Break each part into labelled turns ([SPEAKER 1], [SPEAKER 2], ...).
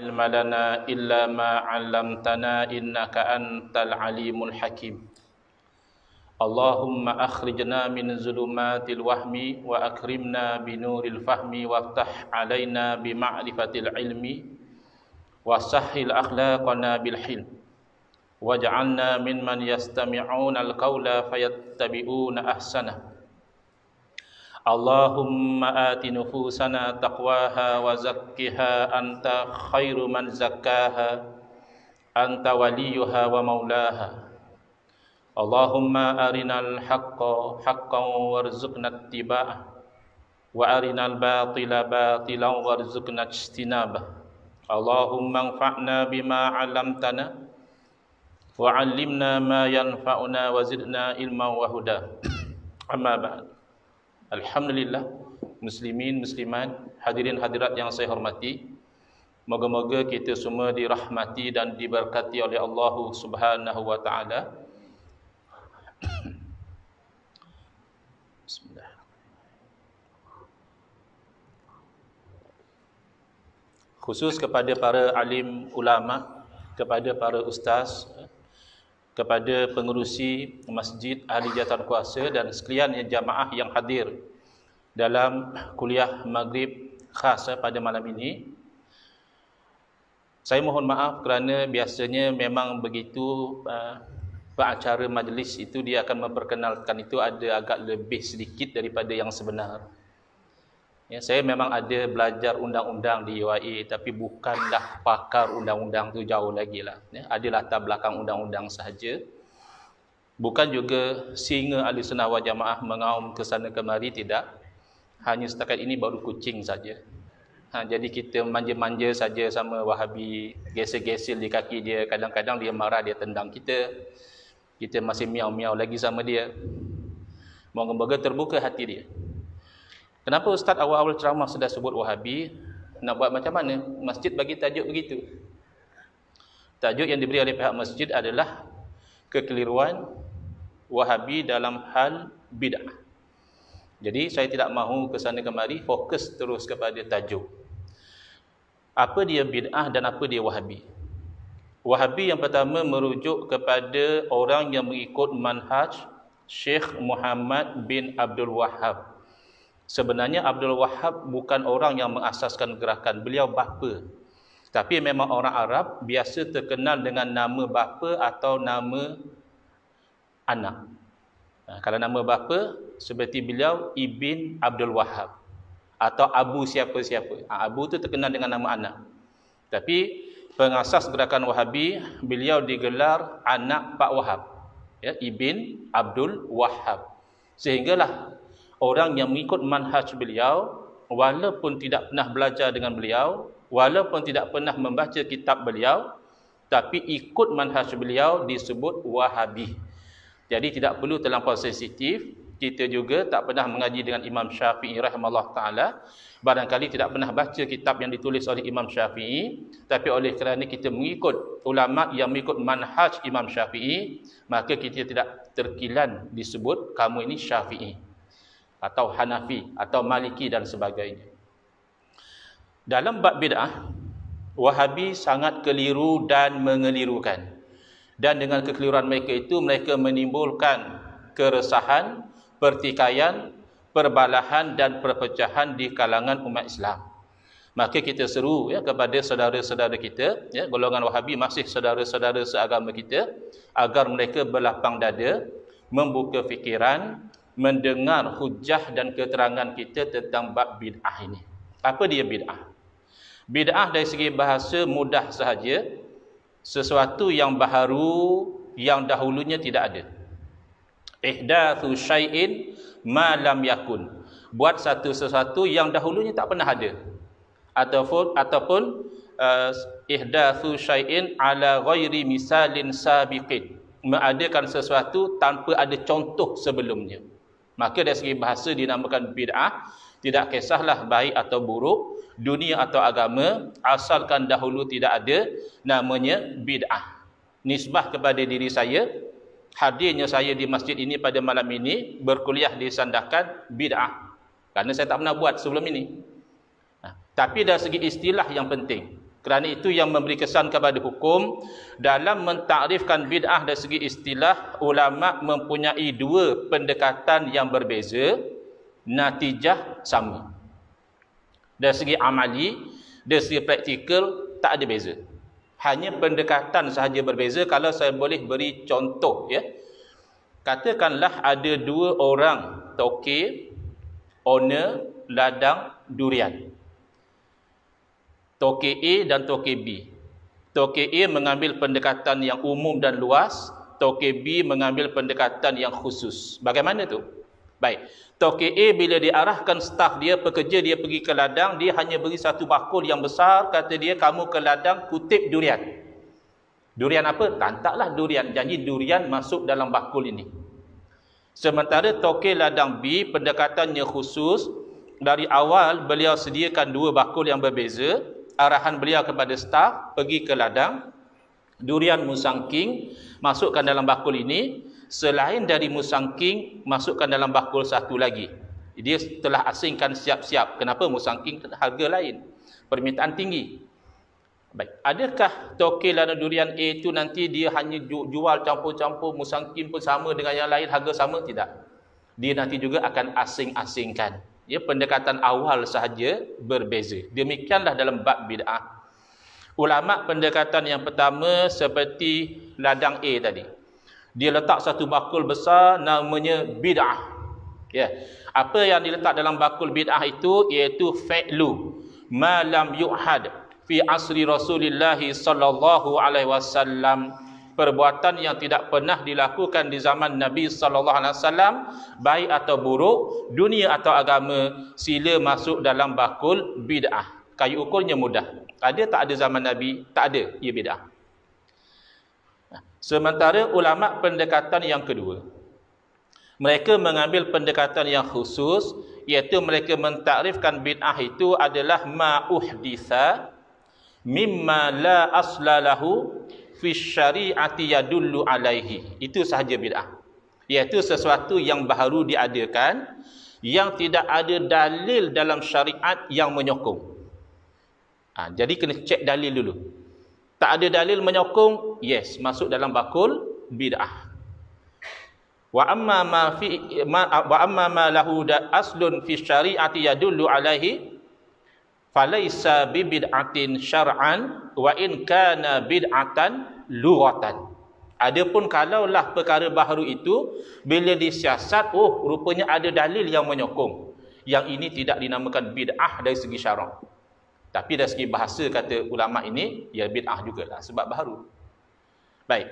[SPEAKER 1] علم لنا إلا ما علمتنا إنك أنت العليم الحكيم اللهم أخرجنا من ظلمات الوهم وأكرمنا بنور الفهم وافتح علينا بمعرفة العلم وسهل أخلاقنا بالحلم واجعلنا ممن يستمعون القول فيتبعون أحسنه اللهم آت نفوسنا تقواها وزكها أنت خير من زكاها أنت وليها ومولاها اللهم أرنا الحق حقا وارزقنا اتباعه وأرنا الباطل باطلا وارزقنا اجتنابه اللهم انفعنا بما علمتنا وعلمنا ما ينفعنا وزدنا علما وهدى أما بعد. Alhamdulillah, muslimin, muslimat, hadirin hadirat yang saya hormati. Moga-moga kita semua dirahmati dan diberkati oleh Allah Subhanahu wa taala. Bismillah. Khusus kepada para alim ulama, kepada para ustaz, kepada pengerusi masjid, ahli jawatan kuasa dan sekalian jamaah yang hadir dalam kuliah maghrib khas pada malam ini. Saya mohon maaf kerana biasanya memang begitu pengacara majlis itu dia akan memperkenalkan itu ada agak lebih sedikit daripada yang sebenar. Ya, saya memang ada belajar undang-undang di UiA tapi bukanlah pakar undang-undang tu, jauh lagi lah. Ya, ada latar belakang undang-undang sahaja. Bukan juga singa ahli sunnah wal jamaah mengaum ke sana kemari, tidak. Hanya setakat ini baru kucing saja. Jadi kita manja-manja saja sama Wahabi, gesel-gesel di kaki dia, kadang-kadang dia marah, dia tendang kita. Kita masih miau-miau lagi sama dia. Moga-moga terbuka hati dia. Kenapa Ustaz awal-awal ceramah sudah sebut Wahabi? Nak buat macam mana? Masjid bagi tajuk begitu. Tajuk yang diberi oleh pihak masjid adalah kekeliruan Wahabi dalam hal bid'ah. Jadi saya tidak mahu ke sana kemari, fokus terus kepada tajuk. Apa dia bid'ah dan apa dia Wahabi? Wahabi yang pertama merujuk kepada orang yang mengikut manhaj Syekh Muhammad bin Abdul Wahhab. Sebenarnya Abdul Wahhab bukan orang yang mengasaskan gerakan, beliau bapa. Tapi memang orang Arab biasa terkenal dengan nama bapa atau nama anak. Kalau nama bapa seperti beliau Ibn Abdul Wahhab atau Abu siapa-siapa. Abu tu terkenal dengan nama anak. Tapi pengasas gerakan Wahabi, beliau digelar anak Pak Wahhab. Ya, Ibn Abdul Wahhab. Sehinggalah orang yang mengikut manhaj beliau, walaupun tidak pernah belajar dengan beliau, walaupun tidak pernah membaca kitab beliau, tapi ikut manhaj beliau disebut Wahabi. Jadi tidak perlu terlampau sensitif. Kita juga tak pernah mengaji dengan Imam Syafi'i rahimahullah ta'ala. Barangkali tidak pernah baca kitab yang ditulis oleh Imam Syafi'i. Tapi oleh kerana kita mengikut ulama yang mengikut manhaj Imam Syafi'i, maka kita tidak terkilan disebut kamu ini Syafi'i atau Hanafi atau Maliki dan sebagainya. Dalam bab bid'ah, Wahabi sangat keliru dan mengelirukan. Dan dengan kekeliruan mereka itu, mereka menimbulkan keresahan, pertikaian, perbalahan dan perpecahan di kalangan umat Islam. Maka kita seru ya kepada saudara-saudara kita, ya, golongan Wahabi masih saudara-saudara seagama kita, agar mereka berlapang dada, membuka fikiran, mendengar hujah dan keterangan kita tentang bab bid'ah ini. Apa dia bid'ah? Bid'ah dari segi bahasa mudah sahaja, sesuatu yang baharu yang dahulunya tidak ada. Ihdatsu syai'in ma lam yakun. Buat sesuatu yang dahulunya tak pernah ada. Ataupun ihdatsu syai'in ala ghairi misalin sabiqin. Mengadakan sesuatu tanpa ada contoh sebelumnya. Maka dari segi bahasa dinamakan bid'ah. Tidak kisahlah baik atau buruk, dunia atau agama, asalkan dahulu tidak ada, namanya bid'ah. Nisbah kepada diri saya, hadirnya saya di masjid ini pada malam ini, berkuliah di Sandakan, bid'ah. Kerana saya tak pernah buat sebelum ini. Tapi dari segi istilah yang penting. Kerana itu yang memberi kesan kepada hukum. Dalam mentakrifkan bid'ah dari segi istilah, ulama mempunyai dua pendekatan yang berbeza, natijah sama. Dari segi amali, dari segi praktikal, tak ada beza. Hanya pendekatan sahaja berbeza. Kalau saya boleh beri contoh, ya. Katakanlah ada dua orang tokek, owner ladang durian. Tokek A dan tokek B. Tokek A mengambil pendekatan yang umum dan luas, tokek B mengambil pendekatan yang khusus. Bagaimana tu? Baik. Tokek A bila diarahkan staf dia, pekerja dia pergi ke ladang, dia hanya beri satu bakul yang besar, kata dia, kamu ke ladang kutip durian. Durian apa? Lantaklah durian. Janji durian masuk dalam bakul ini. Sementara tokek ladang B, pendekatannya khusus. Dari awal beliau sediakan dua bakul yang berbeza. Arahan beliau kepada staf, pergi ke ladang, durian musangking, masukkan dalam bakul ini. Selain dari musangking, masukkan dalam bakul satu lagi. Dia telah asingkan siap-siap. Kenapa? Musangking harga lain, permintaan tinggi. Baik. Adakah tokek ladang durian A itu nanti dia hanya jual campur-campur, musangking pun sama dengan yang lain, harga sama? Tidak. Dia nanti juga akan asing-asingkan. Ya, pendekatan awal sahaja berbeza. Demikianlah dalam bab bid'ah. Ulama pendekatan yang pertama seperti ladang A tadi. Dia letak satu bakul besar namanya bid'ah. Ya. Apa yang diletak dalam bakul bid'ah itu iaitu fa'lu ma lam yu'had fi asri Rasulullah sallallahu alaihi wasallam. Perbuatan yang tidak pernah dilakukan di zaman Nabi sallallahu alaihi wasallam, baik atau buruk, dunia atau agama, sila masuk dalam bakul bid'ah. Kayu ukurnya mudah. Ada tak ada zaman Nabi? Tak ada, ia bid'ah. Sementara ulama pendekatan yang kedua, mereka mengambil pendekatan yang khusus, iaitu mereka mentakrifkan bid'ah itu adalah ma uhditha mimma la asla lahu fi syari'ati yadullu alaihi. Itu sahaja bid'ah. Iaitu sesuatu yang baru diadakan, yang tidak ada dalil dalam syariat yang menyokong. Jadi kena cek dalil dulu. Tak ada dalil menyokong, yes, masuk dalam bakul bid'ah. Wa amma ma lahu aslun fi syari'ati yadullu alaihi falaisa bi bid'atin syar'an wa in kana bid'atan lughatan. Adapun kalaulah perkara baharu itu bila disiasat, oh rupanya ada dalil yang menyokong, yang ini tidak dinamakan bid'ah dari segi syarak. Tapi dari segi bahasa kata ulama ini, ya bid'ah jugalah sebab baharu. Baik.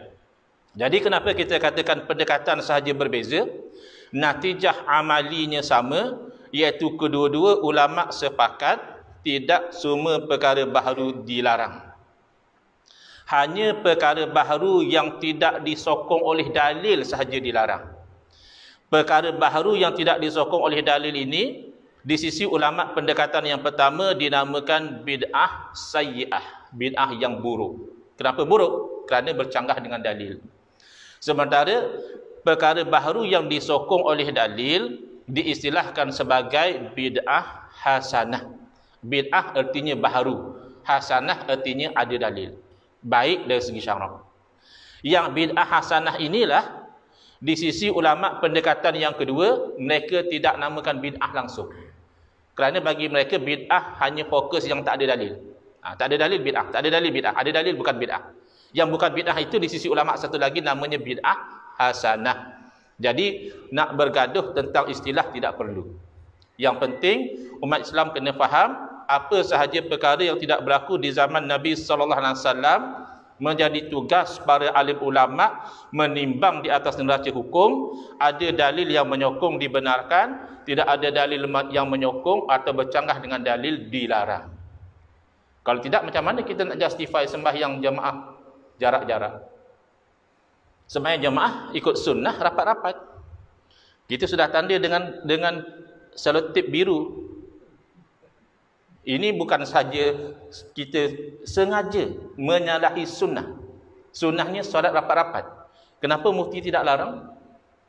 [SPEAKER 1] Jadi kenapa kita katakan pendekatan sahaja berbeza, natijah amalinya sama, iaitu kedua-dua ulama sepakat tidak semua perkara baharu dilarang. Hanya perkara baharu yang tidak disokong oleh dalil sahaja dilarang. Perkara baharu yang tidak disokong oleh dalil ini, di sisi ulama pendekatan yang pertama dinamakan bid'ah sayyi'ah, bid'ah yang buruk. Kenapa buruk? Kerana bercanggah dengan dalil. Sementara perkara baharu yang disokong oleh dalil diistilahkan sebagai bid'ah hasanah. Bid'ah artinya baharu, hasanah artinya ada dalil, baik dari segi syarak. Yang bid'ah hasanah inilah di sisi ulama pendekatan yang kedua, mereka tidak namakan bid'ah langsung. Kerana bagi mereka bid'ah hanya fokus yang tak ada dalil. Tak ada dalil bid'ah, tak ada dalil bid'ah, ada dalil bukan bid'ah. Yang bukan bid'ah itu di sisi ulama satu lagi namanya bid'ah hasanah. Jadi nak bergaduh tentang istilah tidak perlu. Yang penting umat Islam kena faham apa sahaja perkara yang tidak berlaku di zaman Nabi sallallahu alaihi wasallam, menjadi tugas para alim ulama menimbang di atas neraca hukum. Ada dalil yang menyokong dibenarkan, tidak ada dalil yang menyokong atau bercanggah dengan dalil dilarang. Kalau tidak, macam mana kita nak justify sembahyang jemaah jarak-jarak? Sembahyang jemaah ikut sunnah rapat-rapat. Kita sudah tanda dengan selotip biru. Ini bukan saja kita sengaja menyalahi sunnah. Sunnahnya solat rapat-rapat. Kenapa mufti tidak larang?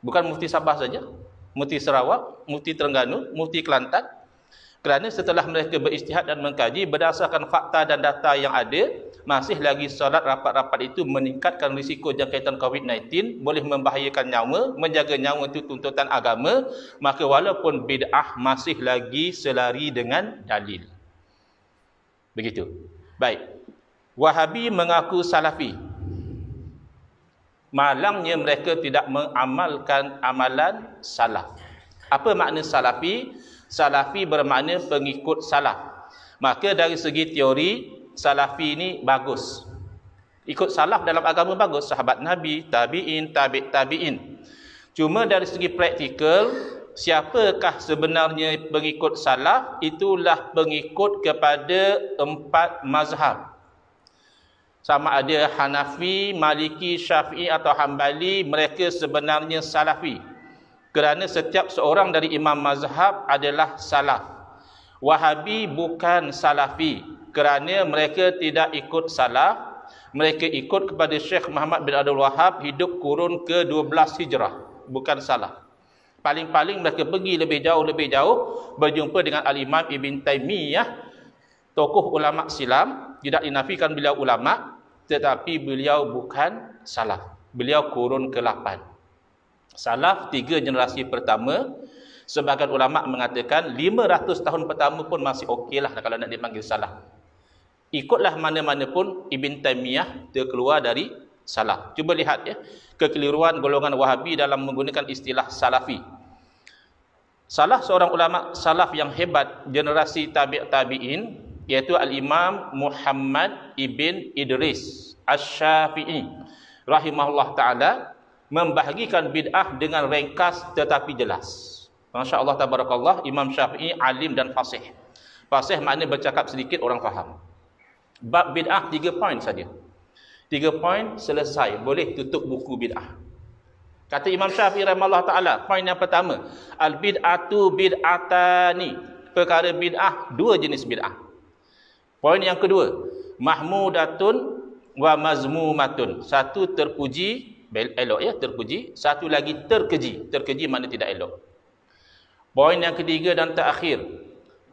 [SPEAKER 1] Bukan mufti Sabah saja, mufti Sarawak, mufti Terengganu, mufti Kelantan. Kerana setelah mereka berijtihad dan mengkaji berdasarkan fakta dan data yang ada, masih lagi solat rapat-rapat itu meningkatkan risiko jangkitan COVID-19, boleh membahayakan nyawa, menjaga nyawa itu tuntutan agama, maka walaupun bid'ah masih lagi selari dengan dalil. Begitu. Baik. Wahabi mengaku salafi. Malangnya mereka tidak mengamalkan amalan salaf. Apa makna salafi? Salafi bermakna pengikut salaf. Maka dari segi teori, salafi ini bagus. Ikut salaf dalam agama bagus. Sahabat Nabi, tabi'in, tabi'in. Cuma dari segi praktikal, siapakah sebenarnya pengikut salaf? Itulah pengikut kepada 4 mazhab. Sama ada Hanafi, Maliki, Syafi'i atau Hambali, mereka sebenarnya salafi. Kerana setiap seorang dari imam mazhab adalah salaf. Wahabi bukan salafi kerana mereka tidak ikut salaf. Mereka ikut kepada Syekh Muhammad bin Abdul Wahhab, hidup kurun ke-12 Hijrah. Bukan salaf. Paling-paling mereka pergi lebih jauh berjumpa dengan Al-Imam Ibn Taymiyah, tokoh ulama silam. Tidak dinafikan beliau ulama, tetapi beliau bukan salaf. Beliau kurun ke-8. Salaf 3 generasi pertama, sebagian ulama mengatakan 500 tahun pertama pun masih okeylah kalau nak dipanggil salaf. Ikutlah mana-mana pun Ibn Taymiyah terkeluar dari salaf. Cuba lihat ya, kekeliruan golongan Wahabi dalam menggunakan istilah salafi. Salah seorang ulama salaf yang hebat generasi tabi'in, iaitu Al-Imam Muhammad Ibn Idris Asy-Syafi'i rahimahullah ta'ala, membahagikan bid'ah dengan ringkas tetapi jelas. Masya Allah tabarakallah, Imam Syafi'i alim dan fasih. Fasih maknanya bercakap sedikit orang faham. Bab bid'ah 3 poin saja. 3 poin selesai, boleh tutup buku bid'ah. Kata Imam Syafi'i rahimahullah ta'ala, poin yang pertama, al-bid'atu bid'atani. Perkara bid'ah, 2 jenis bid'ah. Poin yang kedua, mahmudatun wa mazmumatun. Satu terpuji, elok ya, terpuji. Satu lagi terkeji. Terkeji makna tidak elok. Poin yang ketiga dan terakhir,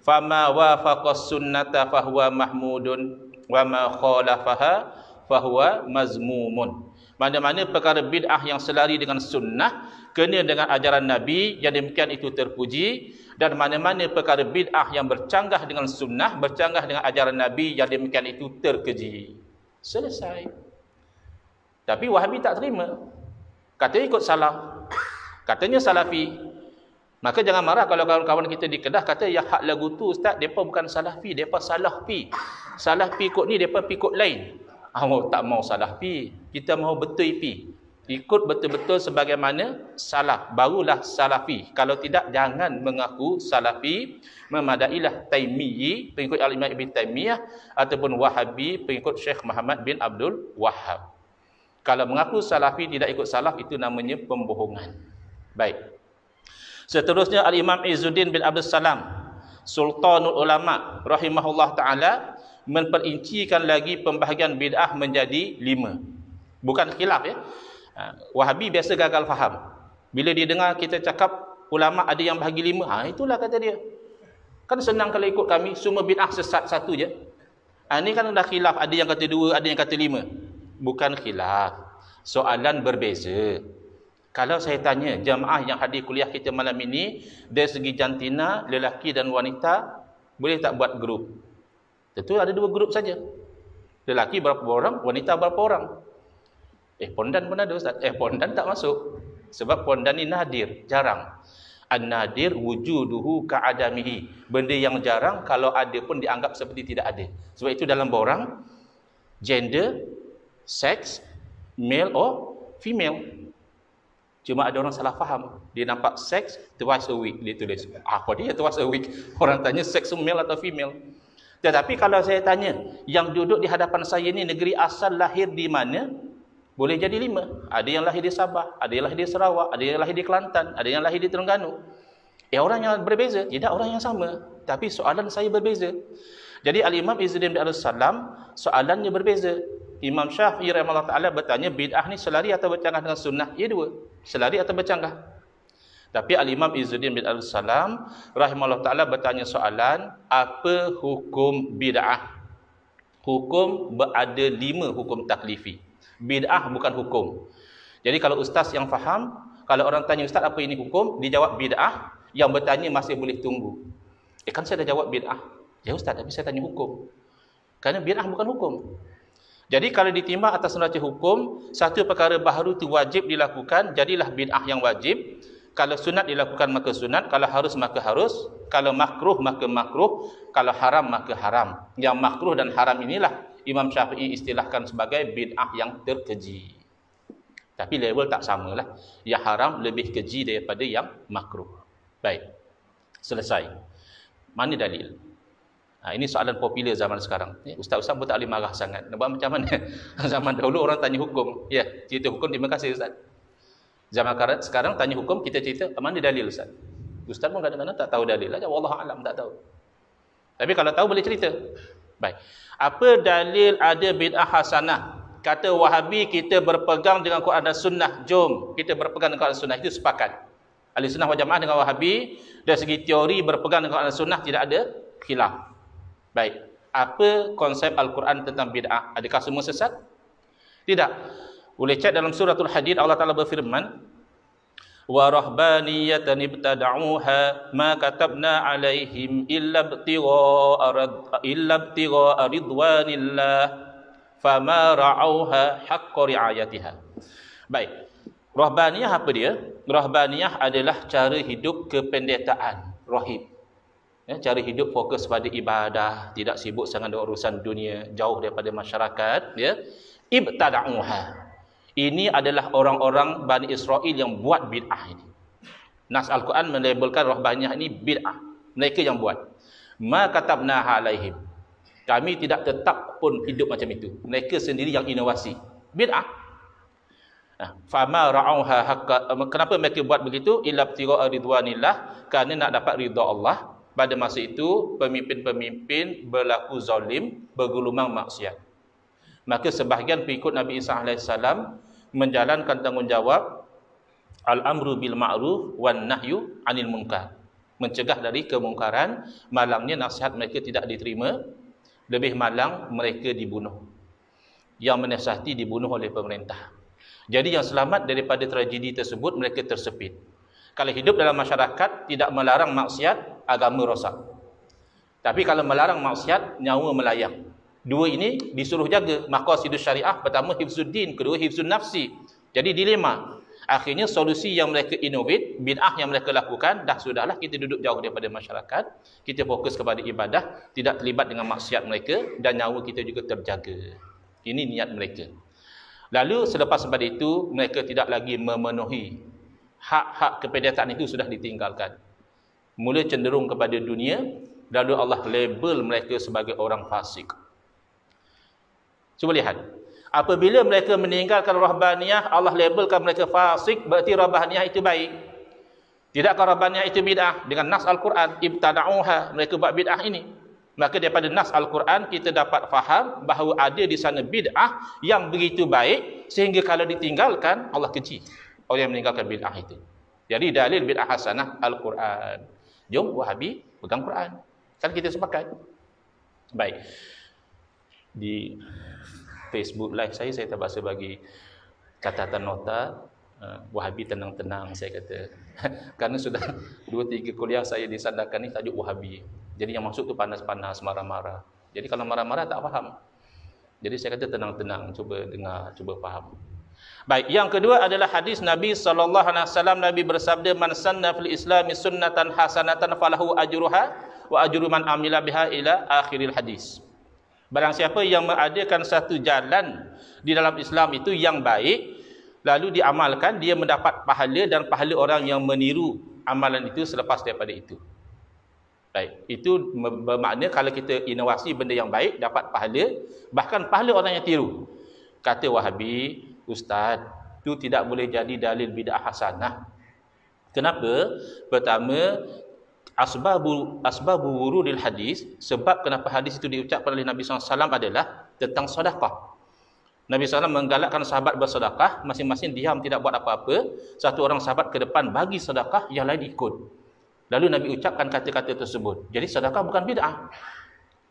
[SPEAKER 1] fama wafaqas sunnata fahuwa mahmudun wa ma khalafaha fahuwa mazmumun. Mana-mana perkara bid'ah yang selari dengan sunnah, kena dengan ajaran Nabi, yang demikian itu terpuji. Dan mana-mana perkara bid'ah yang bercanggah dengan sunnah, bercanggah dengan ajaran Nabi, yang demikian itu terkeji. Selesai. Tapi Wahabi tak terima. Katanya ikut salaf. Katanya salafi. Maka jangan marah kalau kawan-kawan kita di Kedah kata, ya hak lagu tu ustaz, mereka bukan salafi, mereka salafi. Salafi ikut ni, mereka ikut lain. Tak mau salafi. Kita mau betul pi. Ikut betul-betul sebagaimana salaf. Barulah salafi. Kalau tidak, jangan mengaku salafi. Memadailah Taimiyyi, pengikut Al-Imam Ibn Taymiyah, ataupun Wahabi, pengikut Syekh Muhammad bin Abdul Wahhab. Kalau mengaku salafi tidak ikut salaf, itu namanya pembohongan. Baik. Seterusnya Al-Imam Izzuddin bin Abdul Salam, Sultanul Ulama rahimahullah ta'ala, memperincikan lagi pembahagian bid'ah menjadi 5. Bukan khilaf ya. Wahabi biasa gagal faham. Bila dia dengar kita cakap ulama ada yang bahagi 5, itulah kata dia. Kan senang kalau ikut kami, semua bid'ah sesat satu je. Ini kan dah khilaf, ada yang kata 2, ada yang kata 5. Bukan khilaf. Soalan berbeza. Kalau saya tanya jamaah yang hadir kuliah kita malam ini, dari segi jantina, lelaki dan wanita, boleh tak buat grup? Tentu ada 2 grup saja. Lelaki berapa orang, wanita berapa orang. Pondan pun ada ustaz. Pondan tak masuk. Sebab pondan ni nadir, jarang. An-nadir wujuduhu ka'adamihi. Benda yang jarang, kalau ada pun dianggap seperti tidak ada. Sebab itu dalam borang, gender, seks, male or female. Cuma ada orang salah faham. Dia nampak seks twice a week. Dia tulis, apa dia twice a week? Orang tanya seks male atau female. Tetapi kalau saya tanya, yang duduk di hadapan saya ni negeri asal lahir di mana? Boleh jadi 5. Ada yang lahir di Sabah, ada yang lahir di Sarawak, ada yang lahir di Kelantan, ada yang lahir di Terengganu. Orang yang berbeza, tidak orang yang sama. Tapi soalan saya berbeza. Jadi Al-Imam Izzuddin bin Abdul Salam, soalannya berbeza. Imam Syafi'i rahimahullah ta'ala bertanya, bid'ah ni selari atau bercanggah dengan sunnah? Ya, 2. Selari atau bercanggah. Tapi Al-Imam Izzuddin bin Al-Salam rahimahullah ta'ala bertanya soalan, apa hukum bid'ah? Hukum berada 5 hukum taklifi. Bid'ah bukan hukum. Jadi kalau ustaz yang faham, kalau orang tanya ustaz apa ini hukum, dia jawab bid'ah, yang bertanya masih boleh tunggu. Kan saya dah jawab bid'ah. Ya ustaz, tapi saya tanya hukum. Kerana bid'ah bukan hukum. Jadi kalau ditimbang atas neraca hukum, satu perkara baharu itu wajib dilakukan, jadilah bid'ah yang wajib. Kalau sunat dilakukan maka sunat, kalau harus maka harus, kalau makruh maka makruh, kalau haram maka haram. Yang makruh dan haram inilah Imam Syafi'i istilahkan sebagai bid'ah yang terkeji. Tapi level tak samalah. Yang haram lebih keji daripada yang makruh. Baik. Selesai. Mana dalil? Ini soalan popular zaman sekarang. Ustaz-ustaz pun tak boleh marah sangat. Nampak macam mana? Zaman dahulu orang tanya hukum. Ya, cerita hukum, terima kasih Ustaz. Zaman sekarang tanya hukum, kita cerita, mana dalil Ustaz? Ustaz pun kadang-kadang tak tahu dalil aja. Wallahualam, tak tahu. Tapi kalau tahu boleh cerita. Baik. Apa dalil ada bid'ah hasanah? Kata Wahabi, kita berpegang dengan Quran dan Sunnah. Jom, kita berpegang dengan Quran dan Sunnah. Itu sepakat. Ahli Sunnah wal Jamaah dengan Wahabi, dari segi teori berpegang dengan Quran dan Sunnah tidak ada khilaf. Baik. Apa konsep Al-Quran tentang bid'ah? Adakah semua sesat? Tidak. Boleh cek dalam suratul Hadid, Allah Ta'ala berfirman, wa rahbaniyatan ibtada'uha ma katabna alaihim illa ibtigha'a ridwanillah fama ra'auha haqqa ri'ayatiha. Baik. Rahbaniyah apa dia? Rahbaniyah adalah cara hidup kependetaan, rahib. Cara hidup fokus pada ibadah, tidak sibuk sangat dengan urusan dunia, jauh daripada masyarakat. Ibtada'uha. Ini adalah orang-orang Bani Israel yang buat bid'ah ini. Nas Al-Quran melabelkan rahbaniyah ini bid'ah. Mereka yang buat. Ma katabnaha alaihim. Kami tidak tetap pun hidup macam itu. Mereka sendiri yang inovasi. Bid'ah. Fama ra'auha haqqa. Kenapa mereka buat begitu? Illa ibtigha'a ridwanillah. Kerana nak dapat ridha Allah. Pada masa itu, pemimpin-pemimpin berlaku zalim, bergulumang maksiat. Maka sebahagian pengikut Nabi Isa AS menjalankan tanggungjawab al-amru bil ma'ruf wan nahyu 'anil munkar. Mencegah dari kemungkaran, malangnya nasihat mereka tidak diterima, lebih malang mereka dibunuh. Yang menasihati dibunuh oleh pemerintah. Jadi yang selamat daripada tragedi tersebut, mereka tersepit. Kalau hidup dalam masyarakat tidak melarang maksiat, agama rosak. Tapi kalau melarang maksiat, nyawa melayang. Dua ini disuruh jaga. Maqasidus syariah, pertama hifzuddin, kedua hifzun nafsi. Jadi dilema. Akhirnya solusi yang mereka innovate, bid'ah yang mereka lakukan, dah sudahlah kita duduk jauh daripada masyarakat, kita fokus kepada ibadah, tidak terlibat dengan maksiat mereka, dan nyawa kita juga terjaga. Ini niat mereka. Lalu selepas daripada itu, mereka tidak lagi memenuhi hak-hak kependetaan itu, sudah ditinggalkan. Mula cenderung kepada dunia, lalu Allah label mereka sebagai orang fasik. Cuba lihat. Apabila mereka meninggalkan rahbaniyah, Allah labelkan mereka fasik, berarti rahbaniyah itu baik. Tidakkah rahbaniyah itu bid'ah? Dengan nas Al-Quran, ibtada'uha, mereka buat bid'ah ini. Maka daripada nas Al-Quran, kita dapat faham bahawa ada di sana bid'ah yang begitu baik, sehingga kalau ditinggalkan, Allah keji orang yang meninggalkan bid'ah itu. Jadi dalil bid'ah hasanah Al-Quran. Jom Wahabi pegang Quran. Kan kita sepakat. Baik. Di Facebook live saya terpaksa bagi catatan nota, Wahabi tenang-tenang, saya kata. Kerana sudah 2-3 kuliah saya disandarkan ni tajuk Wahabi. Jadi yang masuk tu panas-panas, marah-marah. Jadi kalau marah-marah tak faham. Jadi saya kata tenang-tenang, cuba dengar, cuba faham. Baik, yang kedua adalah hadis Nabi SAW. Nabi bersabda, man sanna fil islami sunnatan hasanatan falahu ajruha wa ajru man amila biha ila akhiril hadis. Barang siapa yang mengadakan satu jalan di dalam Islam itu yang baik, lalu diamalkan, dia mendapat pahala dan pahala orang yang meniru amalan itu selepas daripada itu. Baik, itu bermakna kalau kita inovasi benda yang baik, dapat pahala, bahkan pahala orang yang tiru. Kata Wahabi, Ustaz, itu tidak boleh jadi dalil bid'ah hasanah. Kenapa? Pertama, asbabu wurudil hadis, sebab kenapa hadis itu diucapkan oleh Nabi SAW adalah tentang sedekah. Nabi SAW menggalakkan sahabat bersedekah, masing-masing diam tidak buat apa-apa. Satu orang sahabat ke depan bagi sedekah, yang lain ikut. Lalu Nabi ucapkan kata-kata tersebut. Jadi sedekah bukan bid'ah.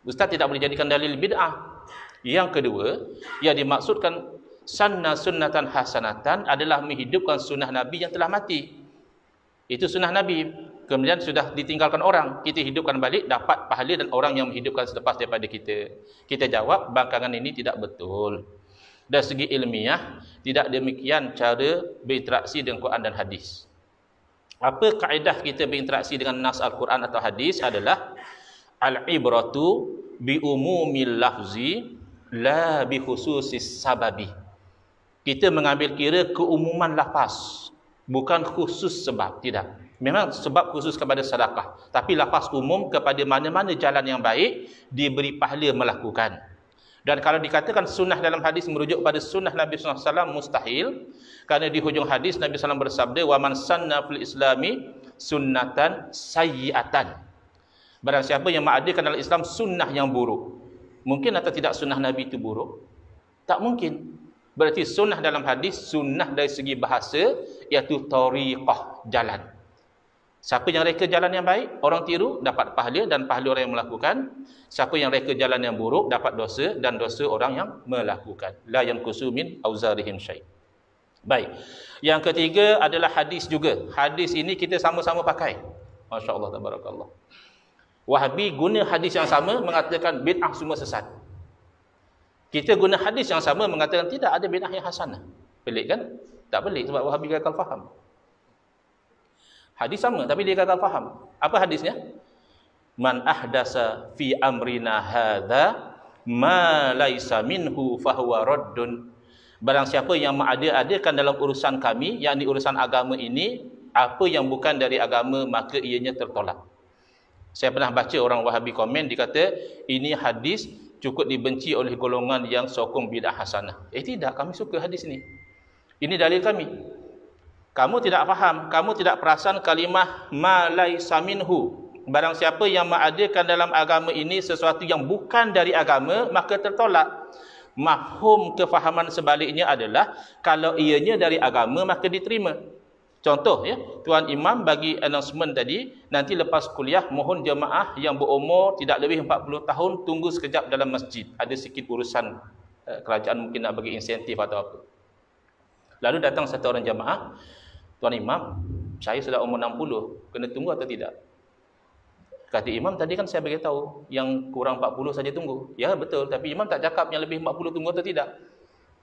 [SPEAKER 1] Ustaz tidak boleh jadikan dalil bid'ah. Yang kedua, yang dimaksudkan sunnatan hasanatan adalah menghidupkan sunnah Nabi yang telah mati. Itu sunnah Nabi. Kemudian sudah ditinggalkan orang. Kita hidupkan balik, dapat pahala dan orang yang menghidupkan selepas daripada kita. Kita jawab, bangkangan ini tidak betul. Dari segi ilmiah, tidak demikian cara berinteraksi dengan Quran dan hadis. Apa kaedah kita berinteraksi dengan nas Al-Quran atau hadis adalah al-ibratu bi umumil lafzi la bi khususis sababi. Kita mengambil kira keumuman lafaz, bukan khusus sebab. Tidak. Memang sebab khusus kepada sedekah, tapi lafaz umum kepada mana-mana jalan yang baik diberi pahala melakukan. Dan kalau dikatakan sunnah dalam hadis merujuk pada sunnah Nabi SAW, mustahil. Kerana di hujung hadis Nabi SAW bersabda, وَمَنْ سَنَّ فِي الْإِسْلَامِ sunnatan sayyi'atan. Barang siapa yang mengadakan dalam Islam sunnah yang buruk. Mungkin atau tidak sunnah Nabi itu buruk? Tak mungkin. Berarti sunnah dalam hadis, sunnah dari segi bahasa, iaitu tariqah, jalan. Siapa yang reka jalan yang baik, orang tiru, dapat pahala dan pahala orang yang melakukan. Siapa yang reka jalan yang buruk, dapat dosa dan dosa orang yang melakukan. La yanqusu min auzarihim syai'. Baik. Yang ketiga adalah hadis juga. Hadis ini kita sama-sama pakai. Masya-Allah, tabarakallah. Wahabi guna hadis yang sama mengatakan bid'ah semua sesat. Kita guna hadis yang sama mengatakan tidak ada bid'ah yang hasanah. Pelik kan? Tak pelik sebab Wahabi gagal faham. Hadis sama tapi dia gagal faham. Apa hadisnya? Man ahdasa fi amrina hadza ma laisa minhu fahuwa raddun. Barang siapa yang mengada-adakan dalam urusan kami, yakni urusan agama ini, apa yang bukan dari agama, maka ianya tertolak. Saya pernah baca orang Wahabi komen, dia kata ini hadis cukup dibenci oleh golongan yang sokong bid'ah hasanah. Tidak, kami suka hadis ini. Ini dalil kami. Kamu tidak faham, kamu tidak perasan kalimah ma laisa minhu. Barang siapa yang mengadakan dalam agama ini sesuatu yang bukan dari agama, maka tertolak. Mafhum kefahaman sebaliknya adalah kalau ianya dari agama, maka diterima. Contoh ya, Tuan Imam bagi announcement tadi, nanti lepas kuliah mohon jemaah yang berumur tidak lebih 40 tahun tunggu sekejap dalam masjid. Ada sikit urusan kerajaan mungkin nak bagi insentif atau apa. Lalu datang satu orang jemaah, Tuan Imam, saya sudah umur 60, kena tunggu atau tidak? Kata Imam, tadi kan saya beritahu, yang kurang 40 saja tunggu. Ya betul, tapi Imam tak cakap yang lebih 40 tunggu atau tidak.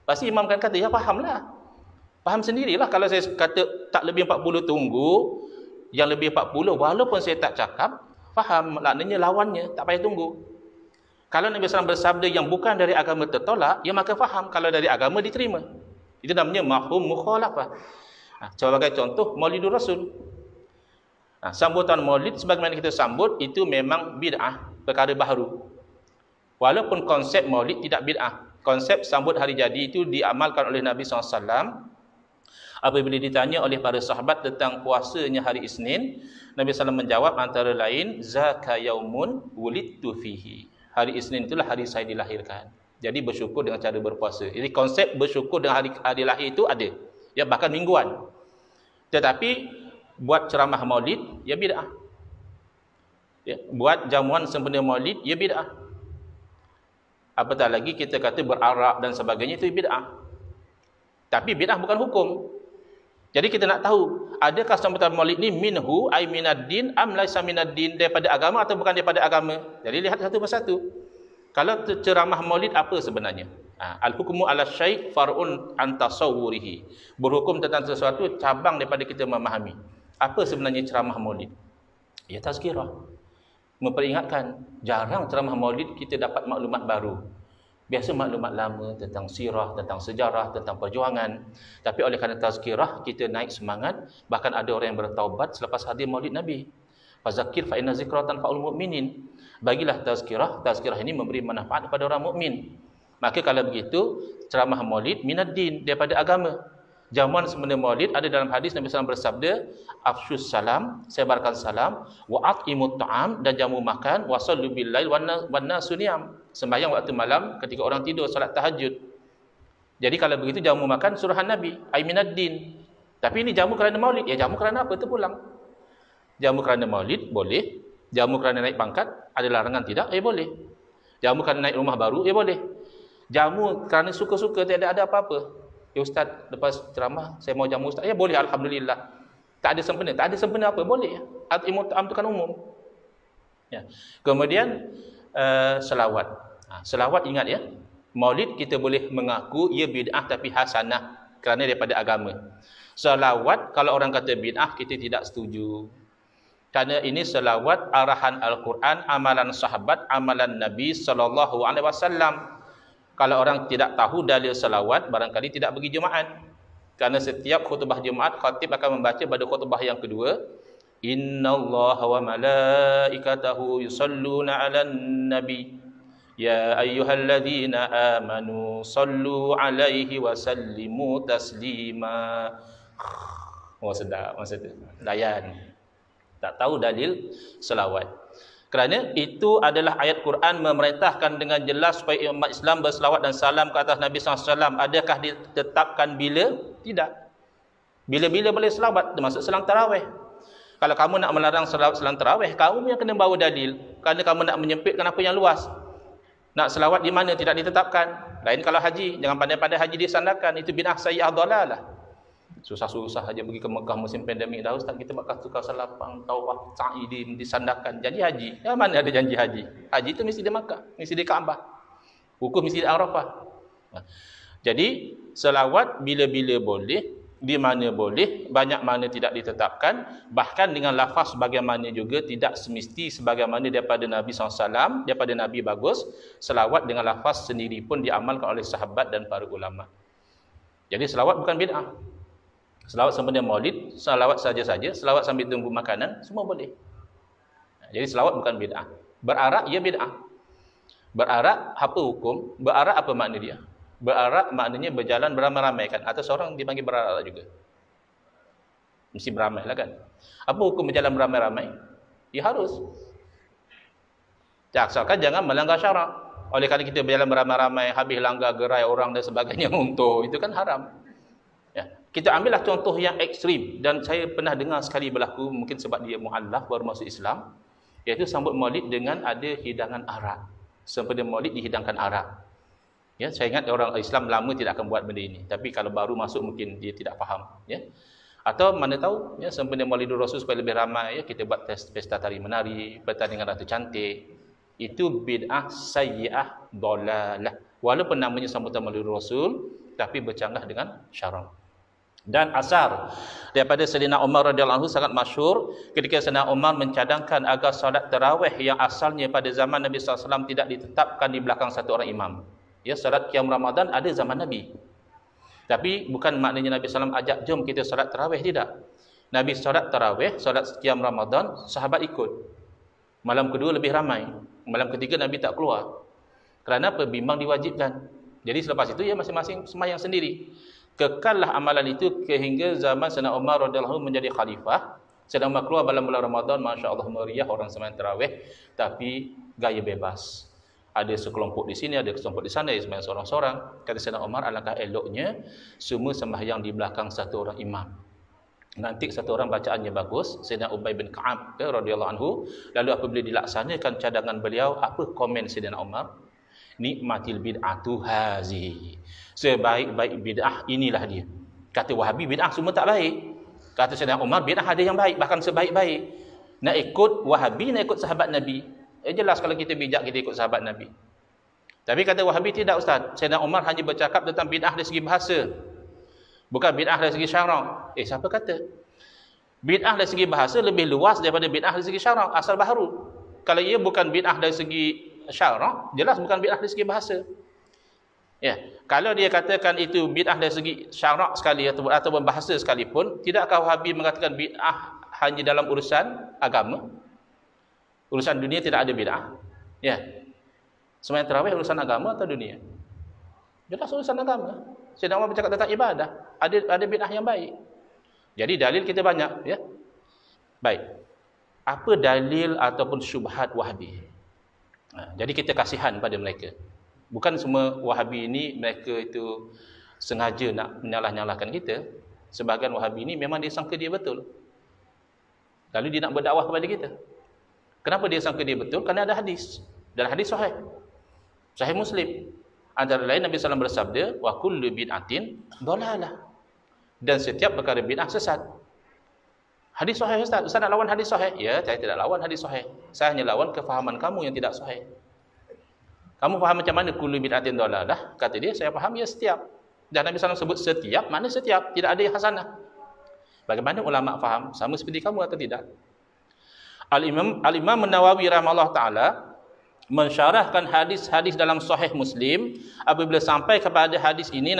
[SPEAKER 1] Pasti Imam kan kata, ya fahamlah. Faham sendirilah kalau saya kata tak lebih 40 tunggu, yang lebih 40, walaupun saya tak cakap, faham, maknanya lawannya, tak payah tunggu. Kalau Nabi SAW bersabda yang bukan dari agama tertolak, ya maka faham, kalau dari agama diterima. Itu namanya mafhum mukhalafah. Sebagai contoh, Maulidur Rasul. Sambutan maulid sebagaimana kita sambut, itu memang bid'ah, perkara baru. Walaupun konsep maulid tidak bid'ah. Konsep sambut hari jadi itu diamalkan oleh Nabi SAW. Apabila ditanya oleh para sahabat tentang puasanya hari Isnin, Nabi SAW menjawab antara lain, Zaka yaumun wulidtu fihi. Hari Isnin itulah hari saya dilahirkan. Jadi bersyukur dengan cara berpuasa. Jadi konsep bersyukur dengan hari lahir itu ada. Ya, bahkan mingguan. Tetapi buat ceramah maulid, ya bid'ah. Ya, buat jamuan sempena maulid, ya bid'ah. Apatah lagi kita kata berarak dan sebagainya, itu bid'ah. Tapi bid'ah bukan hukum. Jadi kita nak tahu, adakah sambutan maulid ni minhu ay minaddin am laisa minaddin, daripada agama atau bukan daripada agama. Jadi lihat satu persatu. Kalau ceramah maulid apa sebenarnya? Al-hukmu ala syai' far'un an tasawwurihi. Berhukum tentang sesuatu cabang daripada kita memahami. Apa sebenarnya ceramah maulid? Ya tazkirah. Memperingatkan. Jarang ceramah maulid kita dapat maklumat baru. Biasa maklumat lama tentang sirah, tentang sejarah, tentang perjuangan. Tapi oleh kerana tazkirah, kita naik semangat. Bahkan ada orang yang bertaubat selepas hadir maulid Nabi. Fazakir fa inna zikratan fa'ul mu'minin. Bagilah tazkirah. Tazkirah ini memberi manfaat kepada orang mukmin. Maka kalau begitu, ceramah maulid minaddin, daripada agama. Jamuan sempena maulid ada dalam hadis Nabi SAW bersabda, afsyus salam, sebarkan salam, wa at'imut ta'am, dan jamu makan, wa sallu bil lail wan nasu niyam. Sembahyang waktu malam ketika orang tidur, solat tahajud. Jadi kalau begitu jamu makan suruhan Nabi, aiminaddin. Tapi ini jamu kerana maulid. Ya jamu kerana apa? Terpulang. Jamu kerana maulid boleh. Jamu kerana naik pangkat ada larangan tidak? Boleh. Jamu kerana naik rumah baru boleh. Jamu kerana suka-suka tidak ada apa-apa. Ya Ustaz, lepas ceramah saya mau jamu Ustaz. Ya boleh, alhamdulillah. Tak ada sempena. Tak ada sempena apa? Boleh. Al-Imam itu kan umum. Ya. Kemudian selawat. Selawat ingat ya. Maulid kita boleh mengaku ia bid'ah tapi hasanah kerana daripada agama. Selawat kalau orang kata bid'ah kita tidak setuju. Kerana ini selawat arahan Al-Quran, amalan sahabat, amalan Nabi sallallahu alaihi wasallam. Kalau orang tidak tahu dalil selawat, barangkali tidak pergi Jumaat. Kerana setiap khutbah Jumaat khatib akan membaca pada khutbah yang kedua, innallaha wa malaikatahu yusalluna 'alan nabi ya ayyuhalladzina amanu sallu 'alaihi wa sallimu taslima. Oh sedap masa tu. Layan. Tak tahu dalil selawat. Kerana itu adalah ayat Quran memerintahkan dengan jelas supaya umat Islam berselawat dan salam ke atas Nabi SAW. Adakah ditetapkan bila? Tidak. Bila-bila boleh selawat? Termasuk selang tarawih. Kalau kamu nak melarang selawat selang tarawih, kamu yang kena bawa dalil. Kerana kamu nak menyempitkan apa yang luas. Nak selawat di mana tidak ditetapkan. Lain kalau haji, jangan pandai-pandai haji disandarkan. Itu bid'ah sayyi'ah dhalalah. Susah-susah aja pergi ke Mekah musim pandemik dah Ustaz, kita bakal tukar salapang, tawaf, sa'i disandarkan. Janji haji. Ya mana ada janji haji? Haji itu mesti di Makkah, mesti di Kaabah. Wukuf mesti di Arafah. Jadi selawat bila-bila boleh, di mana boleh, banyak mana tidak ditetapkan, bahkan dengan lafaz bagaimana juga tidak semesti sebagaimana daripada Nabi SAW, daripada Nabi bagus, selawat dengan lafaz sendiri pun diamalkan oleh sahabat dan para ulama. Jadi selawat bukan bid'ah. Selawat sempena maulid, selawat saja-saja, selawat sambil tunggu makanan, semua boleh. Jadi selawat bukan bid'ah. Berarak, ia bid'ah. Berarak, apa hukum? Berarak apa makna dia? Berarak maknanya berjalan beramai-ramai kan? Atau seorang dipanggil berarak juga? Mesti beramai lah kan? Apa hukum berjalan beramai-ramai? Ya harus. Asalkan jangan melanggar syarak. Oleh kerana kita berjalan beramai-ramai, habis langgar gerai orang dan sebagainya untuk, itu kan haram. Ya. Kita ambillah contoh yang ekstrim. Dan saya pernah dengar sekali berlaku, mungkin sebab dia mu'allaf baru masuk Islam, iaitu sambut maulid dengan ada hidangan arak. Sempena maulid dihidangkan arak. Ya, saya ingat orang Islam lama tidak akan buat benda ini. Tapi kalau baru masuk mungkin dia tidak faham. Ya. Atau mana tahu, ya, sempena Maulidur Rasul supaya lebih ramai, ya, kita buat pesta tari menari, pertandingan ratu cantik. Itu bid'ah sayyi'ah dhalalah. Walaupun namanya sambutan Maulidur Rasul, tapi bercanggah dengan syarak. Dan asar daripada Sayyidina Umar radhiyallahu anhu sangat masyhur ketika Sayyidina Umar mencadangkan agar solat tarawih yang asalnya pada zaman Nabi SAW tidak ditetapkan di belakang satu orang imam. Ya, solat qiyam Ramadan ada zaman Nabi. Tapi bukan maknanya Nabi SAW ajak jom kita solat tarawih, tidak. Nabi solat tarawih, solat qiyam Ramadan, sahabat ikut. Malam kedua lebih ramai. Malam ketiga Nabi tak keluar. Kerana apa? Bimbang diwajibkan. Jadi selepas itu ya masing-masing sembahyang sendiri. Kekallah amalan itu sehingga zaman Sayyidina Umar radhiyallahu anhu menjadi khalifah. Sayyidina Umar keluar dalam bulan Ramadan, masya-Allah meriah orang sembahyang tarawih, tapi gaya bebas. Ada sekelompok di sini, ada sekelompok di sana, sembahyang seorang-seorang. Kata Sayyidina Umar, alangkah eloknya semua sembahyang di belakang satu orang imam. Nanti satu orang bacaannya bagus, Sayyidina Ubay bin Ka'ab radhiyallahu anhu. Lalu apabila dilaksanakan cadangan beliau, apa komen Sayyidina Umar? Nikmatil bid'atu hazihi. Sebaik-baik bid'ah inilah dia. Kata Wahabi bid'ah semua tak baik. Kata Sayyidina Umar bid'ah ada yang baik, bahkan sebaik-baik. Nak ikut Wahabi, nak ikut sahabat Nabi. Jelas kalau kita bijak kita ikut sahabat Nabi. Tapi kata Wahabi tidak Ustaz. Sayyidina Umar hanya bercakap tentang bid'ah dari segi bahasa. Bukan bid'ah dari segi syarak. Siapa kata? Bid'ah dari segi bahasa lebih luas daripada bid'ah dari segi syarak. Asal baharu. Kalau ia bukan bid'ah dari segi syarak, jelas bukan bid'ah dari segi bahasa. Ya, kalau dia katakan itu bid'ah dari segi syarak sekali ataupun bahasa sekalipun, tidakkah Wahabi mengatakan bid'ah hanya dalam urusan agama? Urusan dunia tidak ada bid'ah. Ya. Sembahyang tarawih urusan agama atau dunia? Jelas urusan agama. Sayyidina Umar bercakap tentang ibadah, ada bid'ah yang baik. Jadi dalil kita banyak, ya. Baik. Apa dalil ataupun syubhat Wahabi? Jadi kita kasihan pada mereka. Bukan semua Wahabi ini mereka itu sengaja nak menyalah-nyalahkan kita. Sebahagian Wahabi ni memang dia sangka dia betul. Lalu dia nak berdakwah kepada kita. Kenapa dia sangka dia betul? Kerana ada hadis. Dan hadis sahih. Sahih Muslim. Antara lain Nabi SAW bersabda, wa kullu bid'atin dhalalah. Dan setiap perkara bid'ah sesat. Hadis sahih Ustaz. Ustaz nak lawan hadis sahih? Ya, saya tidak lawan hadis sahih. Saya hanya lawan kefahaman kamu yang tidak sahih. Kamu faham macam mana kullu bid'atin dhalalah? Kata dia, saya faham ya setiap. Dan Nabi SAW sebut setiap, mana setiap? Tidak ada yang hasanah. Bagaimana ulama faham? Sama seperti kamu atau tidak? Al-Imam Nawawi rahimahullah ta'ala mensyarahkan hadis-hadis dalam Sahih Muslim. Apabila sampai kepada hadis ini,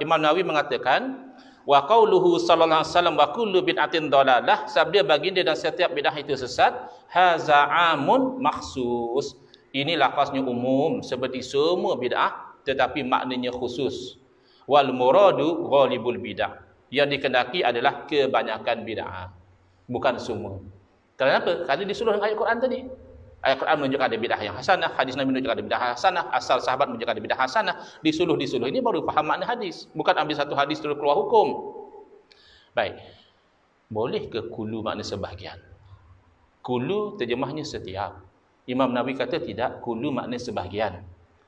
[SPEAKER 1] Imam Nawawi mengatakan, wa qauluhu sallallahu alaihi wasallam wa kullu bid'atin dhalalah, sabda baginda dan setiap bid'ah itu sesat, haza amun makhsus. Ini lafaznya umum seperti semua bid'ah tetapi maknanya khusus. Wal muradu ghalibul bid'ah. Yang dikendaki adalah kebanyakan bid'ah, bukan semua. Kenapa? Kerana disuruh dengan ayat Quran tadi. Ayat Quran menunjukkan ada bid'ah yang hasanah, hadis Nabi menunjukkan ada bid'ah hasanah, asal sahabat menunjukkan ada bid'ah hasanah, disuluh. Ini baru faham makna hadis. Bukan ambil satu hadis terus keluar hukum. Baik. Boleh ke kulu makna sebahagian? Kulu terjemahnya setiap. Imam Nawawi kata tidak, kulu makna sebahagian.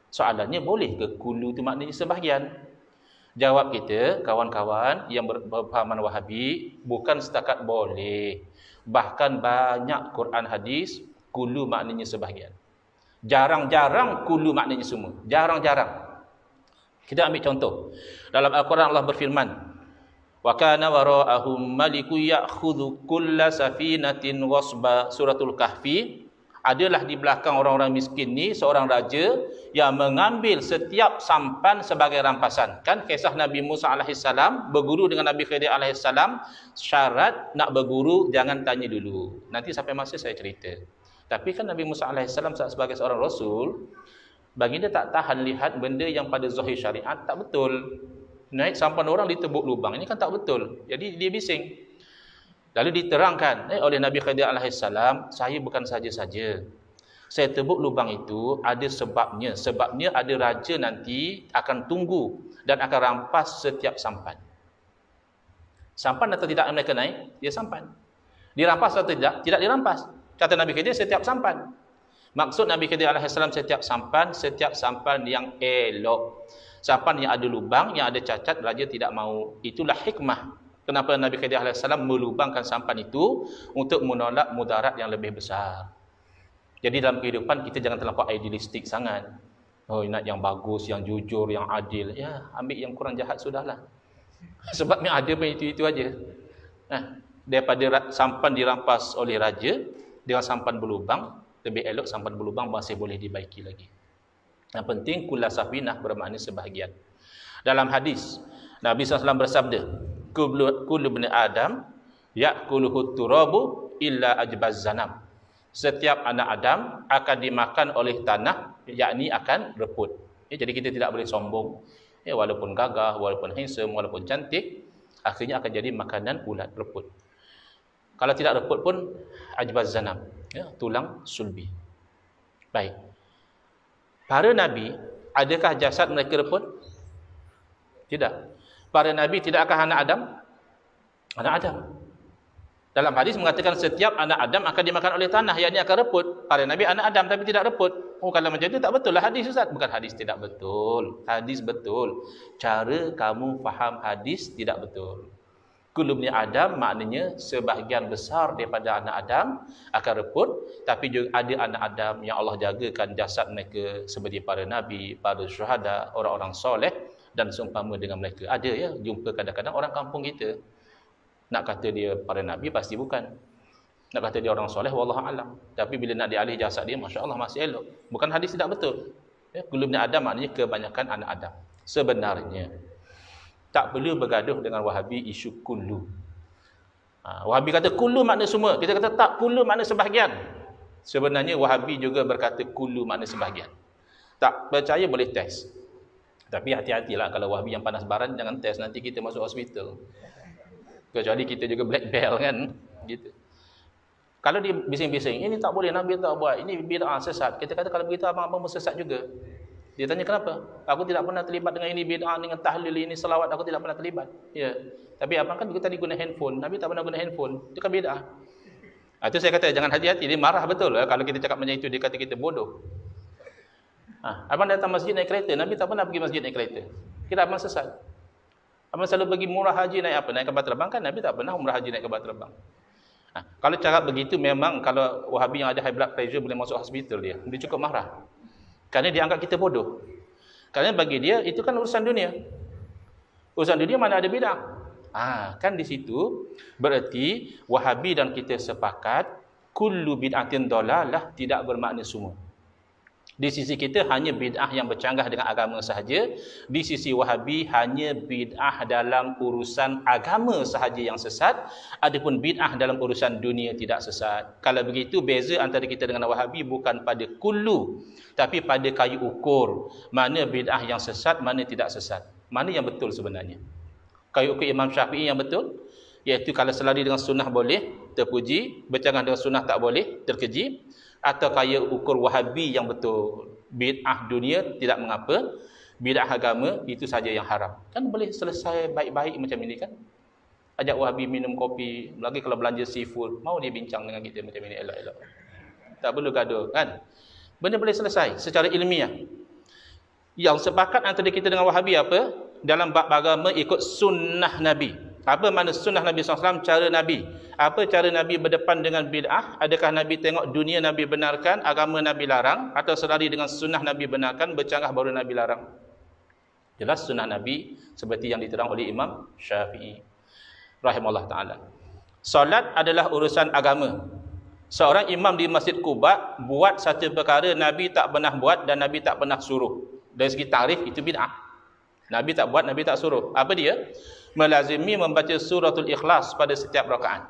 [SPEAKER 1] Soalannya, boleh ke kulu itu maknanya sebahagian? Jawab kita, kawan-kawan yang berpahaman Wahabi, bukan setakat boleh. Bahkan banyak Quran hadis kulu maknanya sebahagian. Jarang-jarang kulu maknanya semua. Jarang-jarang. Kita ambil contoh. Dalam Al-Quran Allah berfirman, wa kana wara'ahum maliku ya'khudhu kulla safinatin ghasba. Suratul Kahfi. Adalah di belakang orang-orang miskin ni seorang raja yang mengambil setiap sampan sebagai rampasan. Kan kisah Nabi Musa AS berguru dengan Nabi Khidir AS, syarat nak berguru jangan tanya dulu. Nanti sampai masa saya cerita. Tapi kan Nabi Musa AS sebagai seorang Rasul, baginda tak tahan lihat benda yang pada zahir syariat tak betul. Naik sampan orang ditebuk lubang, ini kan tak betul. Jadi dia bising. Lalu diterangkan oleh Nabi Khidir AS, saya bukan saja-saja. Saya tebuk lubang itu ada sebabnya. Sebabnya ada raja nanti akan tunggu dan akan rampas setiap sampan. Sampan atau tidak mereka naik? Dia sampan. Dirampas atau tidak? Tidak dirampas. Kata Nabi Khidir, setiap sampan. Maksud Nabi Khidir AS setiap sampan yang elok. Sampan yang ada lubang, yang ada cacat, raja tidak mahu. Itulah hikmah. Kenapa Nabi Khidir AS melubangkan sampan itu untuk menolak mudarat yang lebih besar. Jadi dalam kehidupan kita jangan terlampau idealistik sangat. Oh, nak yang bagus, yang jujur, yang adil. Ya, ambil yang kurang jahat sudahlah. Sebab yang ada pun itu aja. Daripada sampan dirampas oleh raja dengan sampan berlubang, lebih elok sampan berlubang masih boleh dibaiki lagi. Yang penting kulla safinah bermakna sebahagian. Dalam hadis Nabi SAW bersabda, kullu bani Adam ya'kuluhu turabu illa ajbaz zanam. Setiap anak Adam akan dimakan oleh tanah, yakni akan reput. Jadi kita tidak boleh sombong. Walaupun gagah, walaupun handsome, walaupun cantik, akhirnya akan jadi makanan ulat, reput. Kalau tidak reput pun ajbaz zanam, tulang sulbi. Baik. Para nabi, adakah jasad mereka reput? Tidak. Para nabi tidakkah anak Adam? Anak Adam. Dalam hadis mengatakan setiap anak Adam akan dimakan oleh tanah, yakni akan reput. Para nabi anak Adam tapi tidak reput. Oh, kalau macam itu tak betul lah hadis, Ustaz. Bukan hadis tidak betul. Hadis betul. Cara kamu faham hadis tidak betul. Kullu bani Adam maknanya sebahagian besar daripada anak Adam akan reput, tapi juga ada anak Adam yang Allah jagakan jasad mereka seperti para nabi, para syuhada, orang-orang soleh dan seumpama dengan mereka. Ada ya, jumpa kadang-kadang orang kampung kita. Nak kata dia para nabi pasti bukan. Nak kata dia orang soleh wallahu alam. Tapi bila nak dialih jasad dia, masya-Allah masih elok. Bukan hadis tidak betul. Kullu bani Adam maknanya kebanyakan anak Adam. Sebenarnya tak perlu bergaduh dengan Wahabi isu kullu. Wahabi kata kullu makna semua. Kita kata tak, kullu makna sebahagian. Sebenarnya Wahabi juga berkata kullu makna sebahagian. Tak percaya boleh test. Tapi hati-hatilah kalau Wahabi yang panas baran, jangan test, nanti kita masuk hospital. Kecuali kita juga black belt kan. Gitu. Kalau dia bising-bising, ini tak boleh, Nabi tak buat, ini bid'ah sesat. Kita kata kalau begitu abang-abang pun sesat juga. Dia tanya kenapa? Aku tidak pernah terlibat dengan ini bid'ah, dengan tahlil ini, selawat, aku tidak pernah terlibat. Ya. Tapi abang kan juga tadi guna handphone. Nabi tak pernah guna handphone. Itu kan bid'ah. Itu saya kata jangan hati-hati. Dia marah betul kalau kita cakap macam itu, dia kata kita bodoh. Abang datang masjid naik kereta, Nabi tak pernah pergi masjid naik kereta. Kira abang sesat. Abang selalu pergi murah haji naik apa? Naik kapal terbang kan? Nabi tak pernah umrah haji naik kapal terbang. Kalau cakap begitu memang kalau Wahabi yang ada high blood pressure boleh masuk hospital dia. Dia cukup marah. Kerana dia anggap kita bodoh. Kerana bagi dia itu kan urusan dunia. Urusan dunia mana ada bid'ah. Kan di situ berarti Wahabi dan kita sepakat kullu bid'atin dalalah tidak bermakna semua. Di sisi kita hanya bid'ah yang bercanggah dengan agama sahaja. Di sisi Wahabi hanya bid'ah dalam urusan agama sahaja yang sesat. Adapun bid'ah dalam urusan dunia tidak sesat. Kalau begitu beza antara kita dengan Wahabi bukan pada kullu, tapi pada kayu ukur. Mana bid'ah yang sesat, mana tidak sesat. Mana yang betul sebenarnya. Kayu ukur Imam Syafi'i yang betul, iaitu kalau selari dengan sunnah boleh, terpuji. Bercanggah dengan sunnah tak boleh, terkeji. Atau kayu ukur Wahabi yang betul, bid'ah dunia tidak mengapa, bid'ah agama itu saja yang haram. Kan boleh selesai baik-baik macam ini kan. Ajak Wahabi minum kopi, lagi kalau belanja seafood, mau dia bincang dengan kita macam ini, elok-elok. Tak perlu gaduh kan. Benda boleh selesai secara ilmiah. Yang sepakat antara kita dengan Wahabi apa? Dalam bab agama ikut sunnah Nabi. Apa makna sunnah Nabi SAW? Cara Nabi. Apa cara Nabi berdepan dengan bid'ah? Adakah Nabi tengok dunia Nabi benarkan, agama Nabi larang, atau selari dengan sunnah Nabi benarkan, bercanggah baru Nabi larang? Jelas sunnah Nabi seperti yang diterang oleh Imam Syafi'i rahimahullah ta'ala. Solat adalah urusan agama. Seorang imam di Masjid Quba buat satu perkara Nabi tak pernah buat dan Nabi tak pernah suruh. Dari segi tarif itu bid'ah. Nabi tak buat, Nabi tak suruh. Apa dia? Melazimi membaca suratul Ikhlas pada setiap rakaat.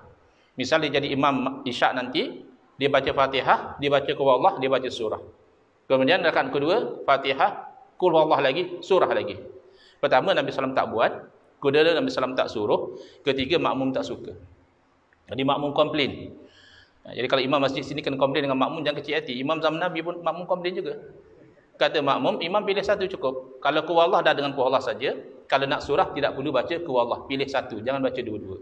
[SPEAKER 1] Misal dia jadi imam isyak nanti, dia baca Fatihah, dia baca Qul Huwallah, dia baca surah. Kemudian rakaat kedua, Fatihah, Qul Huwallah lagi, surah lagi. Pertama Nabi SAW tak buat, kedua Nabi SAW tak suruh, ketiga makmum tak suka. Jadi makmum komplain. Jadi kalau imam masjid sini kena komplain dengan makmum, jangan kecil hati. Imam zaman Nabi pun makmum komplain juga. Kata makmum, imam pilih satu cukup. Kalau Qul Huwallah dah dengan Qul Huwallah saja. Kalau nak surah tidak perlu baca Qul Huwallah, pilih satu, jangan baca dua-dua.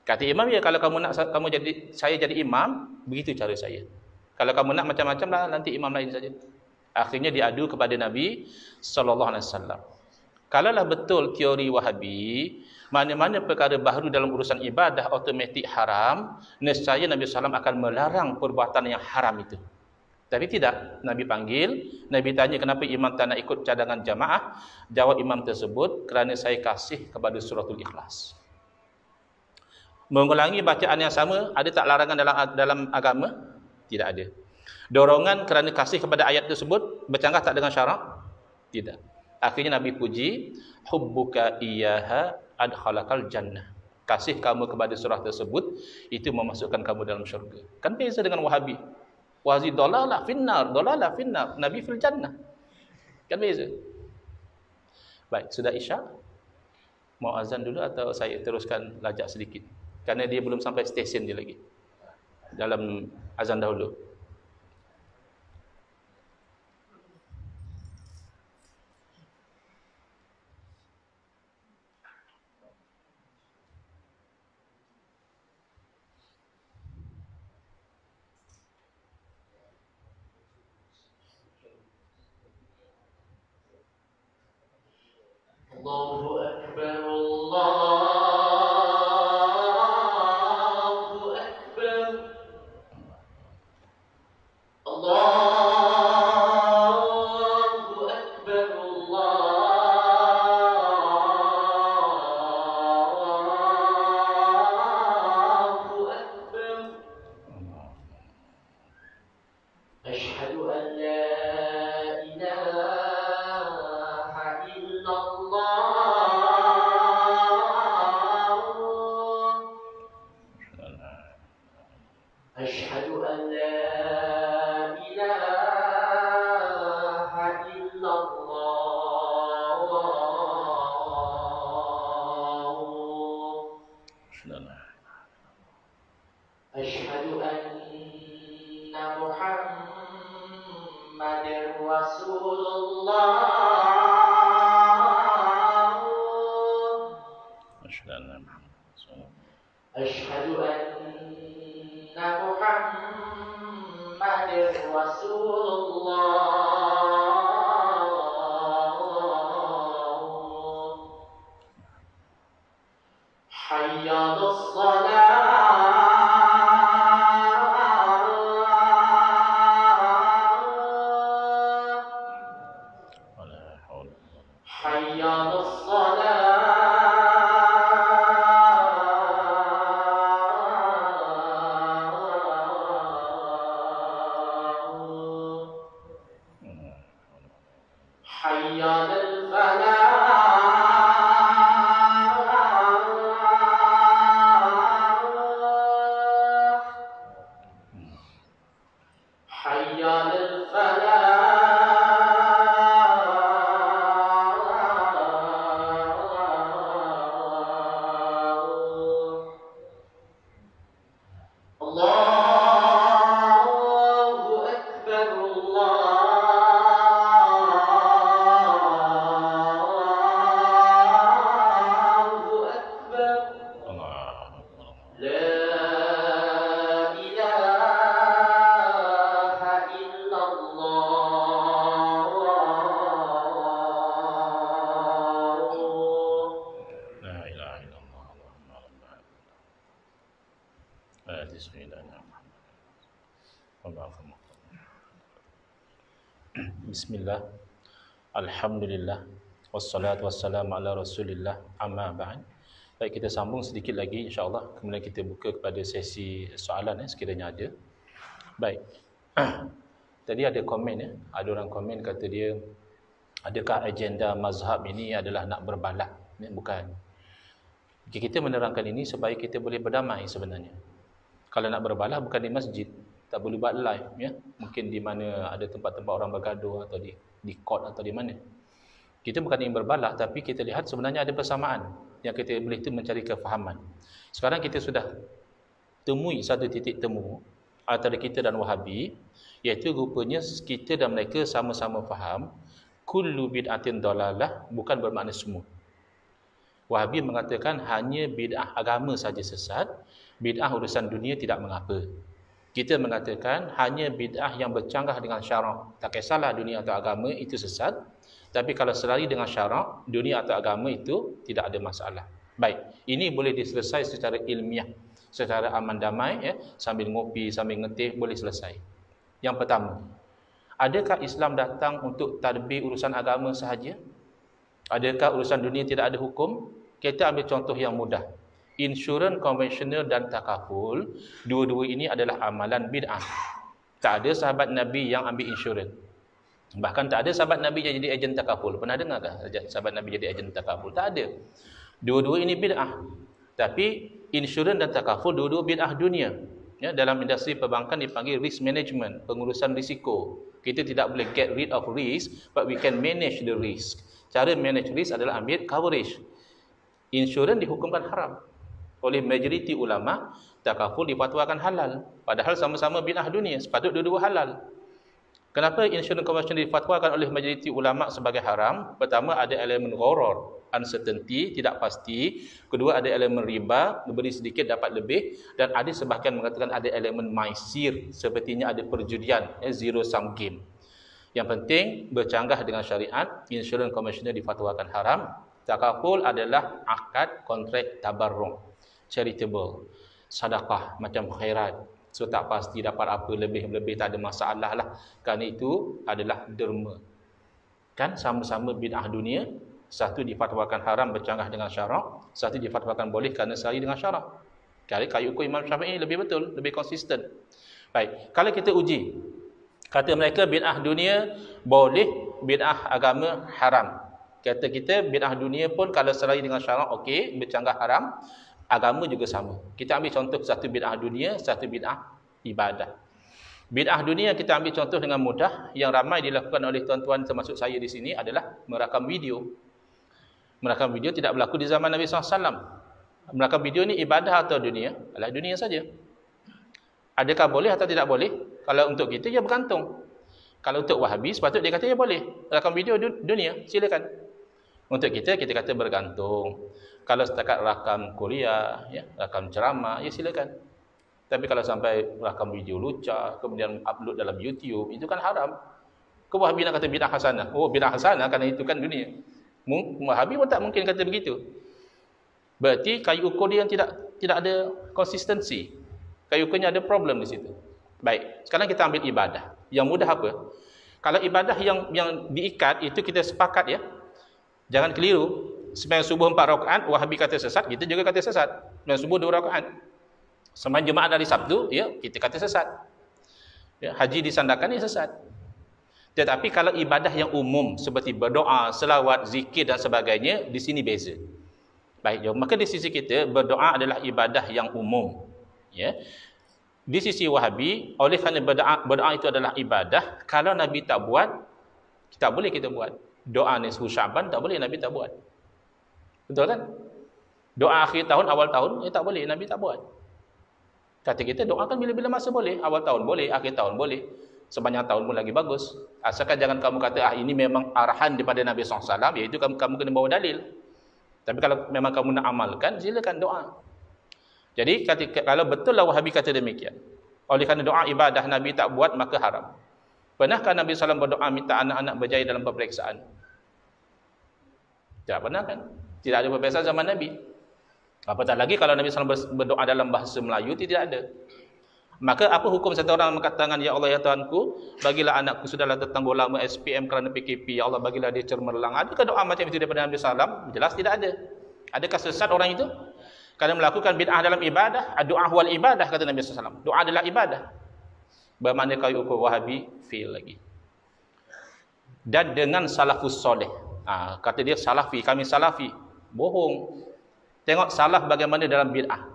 [SPEAKER 1] Kata imam, ya kalau kamu nak saya jadi imam, begitu cara saya. Kalau kamu nak macam-macam lah, nanti imam lain saja. Akhirnya diadu kepada Nabi sallallahu alaihi wasallam. Kalaulah betul teori Wahabi, mana-mana perkara baru dalam urusan ibadah automatik haram, nescaya Nabi SAW akan melarang perbuatan yang haram itu. Tapi tidak, Nabi panggil, Nabi tanya kenapa imam tak nak ikut cadangan jamaah. Jawab imam tersebut, kerana saya kasih kepada suratul Ikhlas. Mengulangi bacaan yang sama, ada tak larangan dalam agama? Tidak ada. Dorongan kerana kasih kepada ayat tersebut, bercanggah tak dengan syarak? Tidak. Akhirnya Nabi puji, hubbuka iyyaha adkhalakal jannah. Kasih kamu kepada surah tersebut, itu memasukkan kamu dalam syurga. Kan beza dengan Wahabi. Wahabi dalalah finnar, Nabi fil jannah. Kan beza. Baik, sudah isyak? Mau azan dulu atau saya teruskan lajak sedikit? Kerana dia belum sampai stesen dia lagi. Dalam azan dahulu.
[SPEAKER 2] Allahu Akbar, Allahu Akbar, Allahu Akbar, Allahu Akbar. Asyhadu an la ilaha illallah. Asyhadu an la ilaha illallah. Asyhadu anna Muhammadar Rasulullah. رسول الله حي على الصلاة
[SPEAKER 1] ولا حول
[SPEAKER 2] حي على الصلاة حي على الفلاح حي على الفلاح الله أكبر الله أكبر
[SPEAKER 1] الله
[SPEAKER 2] لا إله إلا الله
[SPEAKER 1] لا إله إلا الله اللهم رب العالمين سيدنا محمد اللهم Bismillah, Alhamdulillah, wassalatu wassalamu ala rasulillah, amma ba'd. Baik, kita sambung sedikit lagi insyaAllah. Kemudian kita buka kepada sesi soalan sekiranya ada. Baik, tadi ada komen ada orang komen kata dia, adakah agenda mazhab ini adalah nak berbalah? Bukan. Kita menerangkan ini supaya kita boleh berdamai sebenarnya. Kalau nak berbalah bukan di masjid, tak boleh buat live mungkin di mana ada tempat-tempat orang bergaduh atau di court atau di mana. Kita bukan ingin berbalah, tapi kita lihat sebenarnya ada persamaan yang kita boleh tu mencari kefahaman. Sekarang kita sudah temui satu titik temu antara kita dan Wahabi, iaitu rupanya kita dan mereka sama-sama faham kullu bid'atin dalalah bukan bermakna semua. Wahabi mengatakan hanya bid'ah agama saja sesat, bid'ah urusan dunia tidak mengapa. Kita mengatakan hanya bid'ah yang bercanggah dengan syarak, tak kisahlah dunia atau agama, itu sesat. Tapi kalau selari dengan syarak, dunia atau agama itu tidak ada masalah. Baik, ini boleh diselesai secara ilmiah, secara aman damai sambil ngopi, sambil ngetih boleh selesai. Yang pertama, adakah Islam datang untuk tadbir urusan agama sahaja? Adakah urusan dunia tidak ada hukum? Kita ambil contoh yang mudah. Insurans konvensional dan takaful, dua-dua ini adalah amalan bid'ah. Tak ada sahabat Nabi yang ambil insurans. Bahkan tak ada sahabat Nabi yang jadi ejen takaful. Pernah dengar ke sahabat Nabi jadi ejen takaful? Tak ada. Dua-dua ini bid'ah. Tapi insurans dan takaful dua-dua bid'ah dunia. Dalam industri perbankan dipanggil risk management, pengurusan risiko. Kita tidak boleh get rid of risk, but we can manage the risk. Cara manage risk adalah ambil coverage. Insurans dihukumkan haram oleh majoriti ulama, takaful difatwakan halal. Padahal sama-sama bid'ah dunia, sepatut dua-dua halal. Kenapa insurans konvensional difatwakan oleh majoriti ulama sebagai haram? Pertama, ada elemen gharar, uncertainty, tidak pasti. Kedua, ada elemen riba, beri sedikit dapat lebih. Dan ada sebahagian mengatakan ada elemen maisir, sepertinya ada perjudian, zero sum game. Yang penting, bercanggah dengan syariat, insurans konvensional difatwakan haram. Takaful adalah akad kontrak tabarruk, charitable, sedekah macam khairat. So tak pasti dapat apa, lebih-lebih tak ada masalah lah. Kerana itu adalah derma. Kan sama-sama bid'ah dunia, satu difatwakan haram bercanggah dengan syarak, satu difatwakan boleh kerana sehari dengan syarak. Kalau ukur Imam Syafi'i lebih betul, lebih konsisten. Baik, kalau kita uji, kata mereka bid'ah dunia boleh, bid'ah agama haram. Kata kita bid'ah dunia pun kalau sehari dengan syarak okey, bercanggah haram. Agama juga sama. Kita ambil contoh satu bid'ah dunia, satu bid'ah ibadah. Bid'ah dunia kita ambil contoh dengan mudah, yang ramai dilakukan oleh tuan-tuan termasuk saya di sini adalah merakam video. Merakam video tidak berlaku di zaman Nabi SAW. Merakam video ni ibadah atau dunia? Adalah dunia saja. Adakah boleh atau tidak boleh? Kalau untuk kita, ya bergantung. Kalau untuk Wahabi, sepatut dia kata ya boleh. Rakam video dunia, silakan. Untuk kita kata bergantung. Kalau setakat rakam kuliah, rakam ceramah, ya silakan. Tapi kalau sampai rakam video lucah, kemudian upload dalam YouTube, itu kan haram. Wahabi nak kata bid'ah hasanah. Oh, bid'ah hasanah kerana itu kan dunia. Wahabi pun tak mungkin kata begitu. Berarti kayu ukur dia yang tidak ada konsistensi. Kayu ukurnya ada problem di situ. Baik, sekarang kita ambil ibadah. Yang mudah apa? Kalau ibadah yang diikat, itu kita sepakat ya. Jangan keliru. Sembahyang subuh 4 rakaat, Wahabi kata sesat, kita juga kata sesat. Sembahyang subuh 2 rakaat. Sembahyang Jumaat dari Sabtu, ya, kita kata sesat. Ya, haji disandarkan, ya sesat. Tetapi kalau ibadah yang umum seperti berdoa, selawat, zikir dan sebagainya, di sini beza. Baik, jom. Maka di sisi kita berdoa adalah ibadah yang umum. Ya. Di sisi Wahabi, oleh kerana berdoa itu adalah ibadah, kalau Nabi tak buat, tak boleh kita buat. Doa nisfu Syaban tak boleh Nabi tak buat. Betul kan? Doa akhir tahun, awal tahun, tak boleh Nabi tak buat. Kata kita doa kan bila-bila masa boleh, awal tahun boleh, akhir tahun boleh, sepanjang tahun pun lagi bagus. Asalkan jangan kamu kata ini memang arahan daripada Nabi SAW, iaitu kamu kena bawa dalil. Tapi kalau memang kamu nak amalkan, silakan doa. Jadi kalau betul lah Wahabi kata demikian, oleh kerana doa ibadah Nabi tak buat, maka haram. Pernahkah Nabi SAW berdoa minta anak-anak berjaya dalam peperiksaan? Tidak pernah kan? Tidak ada peperiksaan zaman Nabi. Apatah lagi kalau Nabi SAW berdoa dalam bahasa Melayu, tidak ada. Maka apa hukum satu orang mengatakan, ya Allah ya Tuhanku, bagilah anakku sudahlah tertangguh lama SPM kerana PKP, ya Allah bagilah dia cemerlang. Adakah doa macam itu daripada Nabi SAW? Jelas tidak ada. Adakah sesat orang itu? Kerana melakukan bid'ah dalam ibadah, doa wal ibadah kata Nabi SAW. Doa adalah ibadah. Bermakna kayu ukur Wahabi, fail lagi. Dan dengan salafus soleh. Kata dia salafi, kami salafi. Bohong. Tengok salaf bagaimana dalam bid'ah.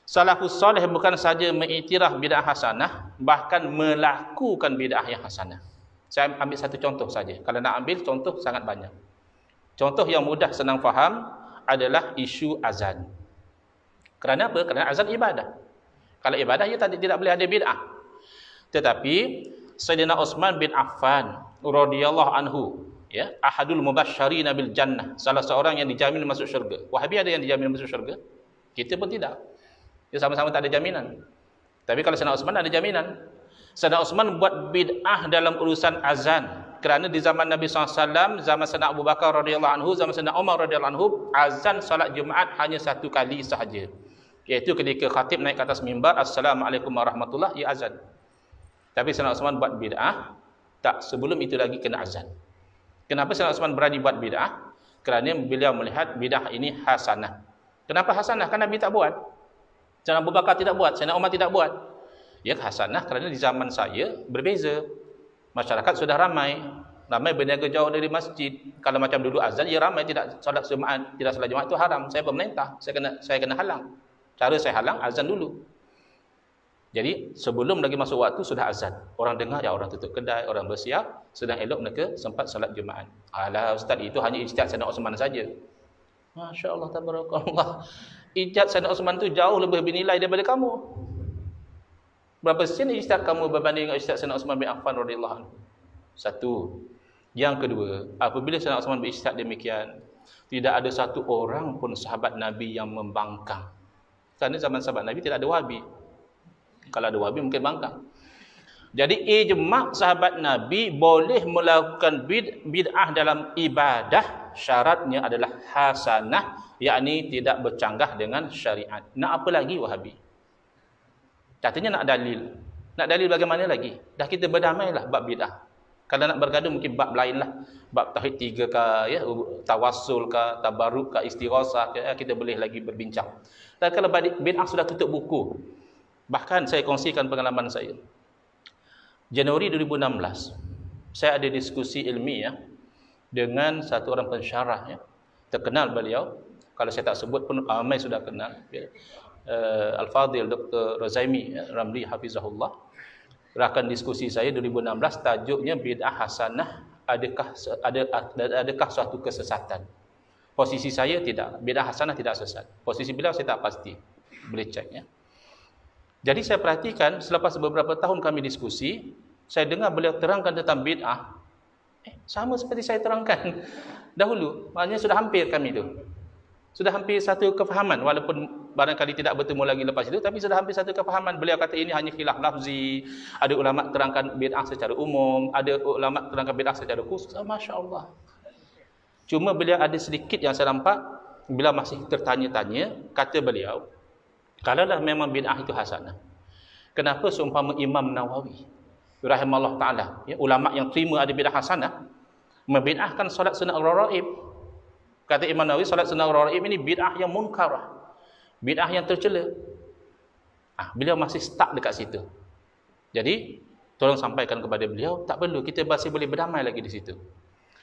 [SPEAKER 1] Salafus soleh bukan saja mengiktiraf bid'ah hasanah, bahkan melakukan bid'ah yang hasanah. Saya ambil satu contoh saja. Kalau nak ambil contoh sangat banyak. Contoh yang mudah senang faham adalah isu azan. Kerana apa? Kerana azan ibadah. Kalau ibadah ia tidak boleh ada bid'ah. Tetapi Sayyidina Utsman bin Affan radhiyallahu anhu, ya, ahadul mubasysyirin bil jannah, salah seorang yang dijamin masuk syurga. Wahabi ada yang dijamin masuk syurga? Kita pun tidak. Dia sama-sama tak ada jaminan. Tapi kalau Sayyidina Utsman ada jaminan. Sayyidina Utsman buat bid'ah dalam urusan azan. Kerana di zaman Nabi SAW, zaman Sayyidina Abu Bakar radhiyallahu anhu, zaman Sayyidina Umar radhiyallahu anhu, azan salat Jumaat hanya satu kali sahaja. Iaitu ketika khatib naik ke atas mimbar, Assalamualaikum warahmatullahi, ia azan. Tapi Sayyidina Utsman buat bid'ah, tak, sebelum itu lagi kena azan. Kenapa Sayyidina Utsman berani buat bid'ah? Kerana beliau melihat bid'ah ini hasanah. Kenapa hasanah? Kan Nabi tak buat. Sayyidina Abu Bakar tidak buat, Sayyidina Umar tidak buat. Ya, hasanah kerana di zaman saya berbeza. Masyarakat sudah ramai berniaga jauh dari masjid. Kalau macam dulu azan, ya ramai tidak solat Jumaat, tidak solat Jumaat itu haram. Saya pemerintah, saya kena halang. Cara saya halang azan dulu. Jadi sebelum lagi masuk waktu sudah azan. Orang dengar, ya orang tutup kedai, orang bersiap, sedang elok mereka sempat solat Jumaat. Alah ustaz, itu hanya ijtihad Sayyidina Utsman saja. Masya-Allah, tabarakallah. Ijtihad Sayyidina Utsman tu jauh lebih bernilai daripada kamu. Berapa sen ijtihad kamu berbanding dengan ijtihad Sayyidina Utsman bin Affan radhiyallahu anhu? Satu. Yang kedua, apabila Sayyidina Utsman berijtihad demikian, tidak ada satu orang pun sahabat Nabi yang membangkang. Kerana zaman sahabat Nabi tidak ada Wahabi. Kalau ada Wahabi mungkin bangkang. Jadi ijma' sahabat Nabi boleh melakukan bid'ah dalam ibadah, syaratnya adalah hasanah, yakni tidak bercanggah dengan syariat. Nak apa lagi Wahabi? Katanya nak dalil. Nak dalil bagaimana lagi? Dah kita berdamailah bab bid'ah. Kalau nak bergaduh mungkin bab lain lah. Bab tauhid 3 ke, ya, tawassul ke, tabarruk ke, istighasah ke, kita boleh lagi berbincang. Dan kalau bid'ah sudah tutup buku. Bahkan saya kongsikan pengalaman saya. Januari 2016, saya ada diskusi ilmiah dengan satu orang pensyarah, ya. Terkenal beliau. Kalau saya tak sebut pun ramai sudah kenal, ya. Al-Fadhil Dr. Razaimi, ya, Ramli Hafizahullah. Rakan diskusi saya 2016 tajuknya bid'ah hasanah, adakah suatu kesesatan? Posisi saya tidak, bid'ah hasanah tidak sesat. Posisi beliau saya tak pasti. Boleh cek, ya. Jadi saya perhatikan selepas beberapa tahun kami diskusi, saya dengar beliau terangkan tentang bid'ah. Sama seperti saya terangkan dahulu. Maknanya sudah hampir kami tu. Sudah hampir satu kefahaman, walaupun barangkali tidak bertemu lagi lepas itu, tapi sudah hampir satu kefahaman. Beliau kata ini hanya khilaf lafzi, ada ulama terangkan bid'ah secara umum, ada ulama terangkan bid'ah secara khusus. Masya Allah. Cuma beliau ada sedikit yang saya nampak, bila masih tertanya-tanya, kata beliau, kalaulah memang bid'ah itu hasanah, kenapa seumpama Imam Nawawi rahimahullah ta'ala, ya, ulama yang terima ada bid'ah hasanah, membid'ahkan solat sunat ar-ra'ib. Kata Imam Nawawi, solat sunat ar-ra'ib ini bid'ah yang munkarah, bid'ah yang tercela. Beliau masih stuck dekat situ. Jadi, tolong sampaikan kepada beliau, tak perlu, kita masih boleh berdamai lagi di situ.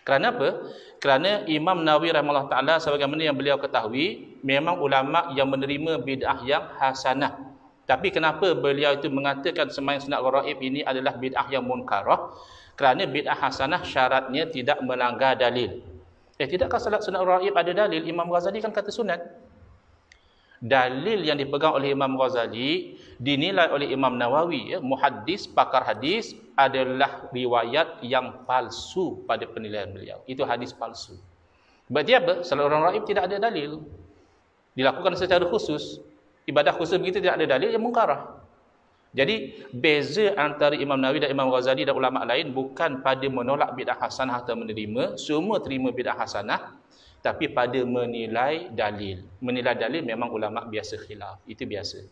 [SPEAKER 1] Kerana apa? Kerana Imam Nawawi rahimahullah ta'ala, sebagaimana yang beliau ketahui, memang ulama yang menerima bid'ah yang hasanah. Tapi kenapa beliau itu mengatakan sembahyang sunat ar-ra'ib ini adalah bid'ah yang munkarah? Kerana bid'ah hasanah syaratnya tidak melanggar dalil. Tidakkah salat sunat ar-ra'ib ada dalil? Imam Ghazali kan kata sunat. Dalil yang dipegang oleh Imam Ghazali dinilai oleh Imam Nawawi, ya, muhaddis, pakar hadis, adalah riwayat yang palsu pada penilaian beliau. Itu hadis palsu. Berarti apa? Salat ar-ra'ib tidak ada dalil. Dilakukan secara khusus. Ibadah khusus begitu tidak ada dalil, yang munkarah. Jadi beza antara Imam Nawawi dan Imam Ghazali dan ulama lain bukan pada menolak bid'ah hasanah atau menerima, semua terima bid'ah hasanah, tapi pada menilai dalil. Menilai dalil memang ulama biasa khilaf, itu biasa.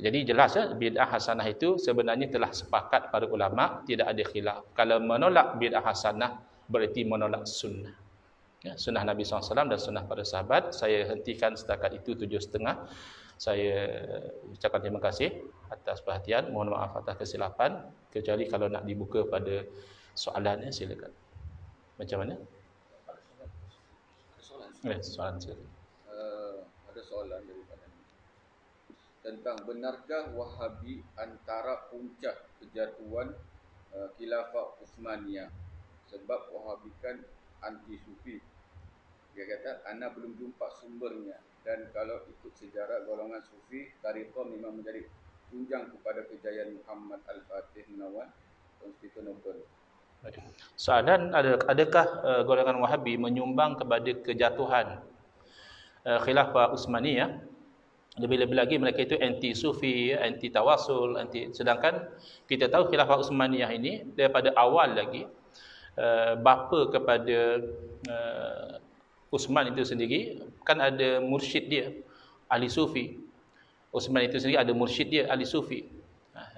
[SPEAKER 1] Jadi jelas ya, bid'ah hasanah itu sebenarnya telah sepakat para ulama, tidak ada khilaf. Kalau menolak bid'ah hasanah berarti menolak sunnah. Ya, sunnah Nabi SAW dan sunnah para sahabat. Saya hentikan setakat itu 7.30. Saya ucapkan terima kasih atas perhatian. Mohon maaf atas kesilapan. Kecuali kalau nak dibuka pada soalannya, silakan. Macam mana? Soalan silakan.
[SPEAKER 3] Ada soalan daripada tentang benarkah Wahabi antara puncak kejatuhan Khilafah Uthmaniyah? Sebab Wahabi kan anti Sufi. Dia kata, ana belum jumpa sumbernya. Dan kalau ikut sejarah golongan Sufi, Tariqah memang menjadi tunjang kepada kejayaan Muhammad Al-Fatih Menawan Konstantinopel.
[SPEAKER 1] Soalan, adakah golongan Wahabi menyumbang kepada kejatuhan Khilafah Uthmaniyah? Lebih-lebih lagi mereka itu anti Sufi, anti tawasul, sedangkan kita tahu Khilafah Uthmaniyah ini daripada awal lagi bapa kepada Uthman itu sendiri kan ada mursyid dia, ahli Sufi. Uthman itu sendiri ada mursyid dia, ahli Sufi.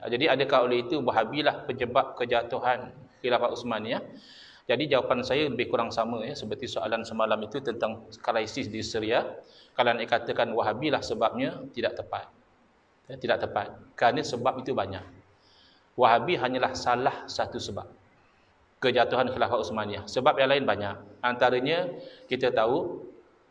[SPEAKER 1] Jadi adakah oleh itu Wahabilah penyebab kejatuhan Khilafah Uthmaniyah? Jadi jawapan saya lebih kurang sama ya, seperti soalan semalam itu tentang krisis di Syria. Kalau nak katakan Wahabilah sebabnya, tidak tepat. Tidak tepat. Kerana sebab itu banyak. Wahabi hanyalah salah satu sebab kejatuhan Khilafah Uthmaniyah. Sebab yang lain banyak. Antaranya kita tahu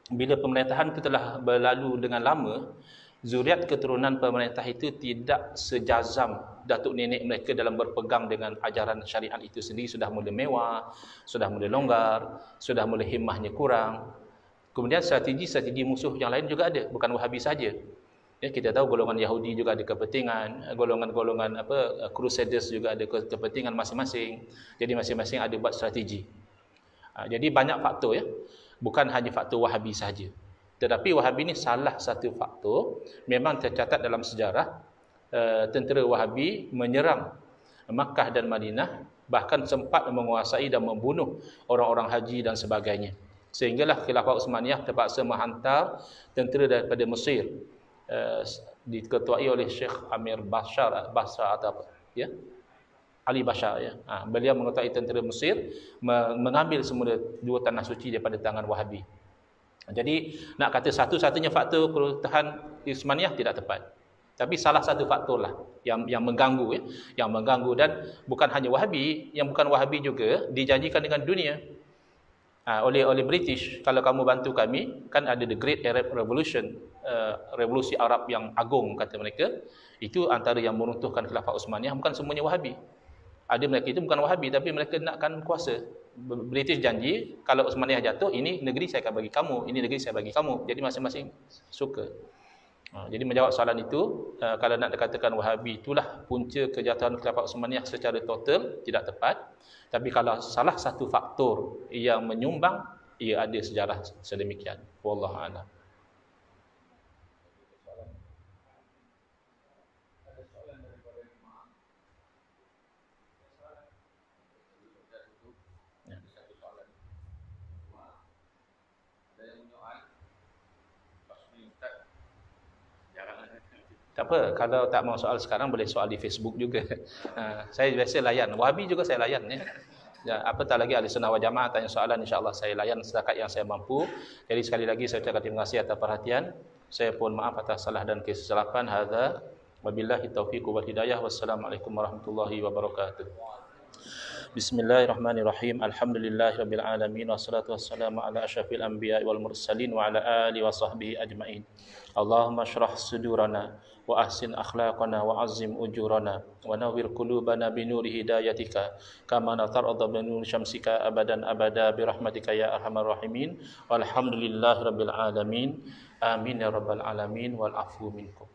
[SPEAKER 1] bila pemerintahan itu telah berlalu dengan lama, zuriat keturunan pemerintah itu tidak sejazam datuk nenek mereka dalam berpegang dengan ajaran syariat itu sendiri. Sudah mula mewah, sudah mula longgar, sudah mula himmahnya kurang. Kemudian strategi musuh yang lain juga ada, bukan Wahabi saja. Ya, kita tahu golongan Yahudi juga ada kepentingan, golongan-golongan Crusaders juga ada kepentingan masing-masing. Jadi masing-masing ada buat strategi. Jadi banyak faktor ya. Bukan hanya faktor Wahabi saja. Tetapi Wahabi ini salah satu faktor. Memang tercatat dalam sejarah tentera Wahabi menyerang Makkah dan Madinah, bahkan sempat menguasai dan membunuh orang-orang haji dan sebagainya. Sehinggalah Khilafah Uthmaniyah terpaksa menghantar tentera daripada Mesir, diketuai oleh Syekh Amir Bashar atau apa ya, Ali Bashar ya. Beliau mengetuai tentera Mesir mengambil semula dua tanah suci daripada tangan Wahabi. Jadi nak kata satu-satunya faktor keruntuhan Uthmaniyah tidak tepat. Tapi salah satu faktor lah yang mengganggu ya, yang mengganggu. Dan bukan hanya Wahabi, yang bukan Wahabi juga dijanjikan dengan dunia oleh British, kalau kamu bantu kami, kan ada the Great Arab Revolution, revolusi Arab yang agung kata mereka. Itu antara yang meruntuhkan Khilafah Uthmaniyah. Bukan semuanya Wahabi. Ada mereka itu bukan Wahabi, tapi mereka nakkan kuasa. British janji, kalau Uthmaniyah jatuh, ini negeri saya akan bagi kamu, ini negeri saya bagi kamu. Jadi masing-masing suka. Jadi menjawab soalan itu, kalau nak dikatakan Wahabi itulah punca kejatuhan Khilafah Uthmaniyah secara total, tidak tepat. Tapi kalau salah satu faktor yang menyumbang, ia ada sejarah sedemikian. Wallahu a'lam. Tak apa, kalau tak mau soal sekarang boleh soal di Facebook juga. Saya biasa layan. Wahabi juga saya layan ya. Ya, apa tak lagi ahli sunnah wal jamaah tanya soalan, insya-Allah saya layan setakat yang saya mampu. Jadi sekali lagi saya ucapkan terima kasih atas perhatian. Saya pun maaf atas salah dan kesilapan. Hadza wabillahi taufiq wal hidayah. Wassalamualaikum warahmatullahi wabarakatuh. Bismillahirrahmanirrahim. Alhamdulillahirabbil alamin wassalatu wassalamu ala asyrafil anbiya'i wal mursalin wa ala alihi wa sahbihi ajmain. Allahumma shrah sudurana wa ahsin akhlaqana wa azim ujurana wa nawwir qulubana bi nuri hidayatika kama natarada bi nuri syamsika abadan abada bi rahmatika ya arhamar rahimin. Walhamdulillahirabbil alamin. Amin ya rabbal alamin wal afu minkum.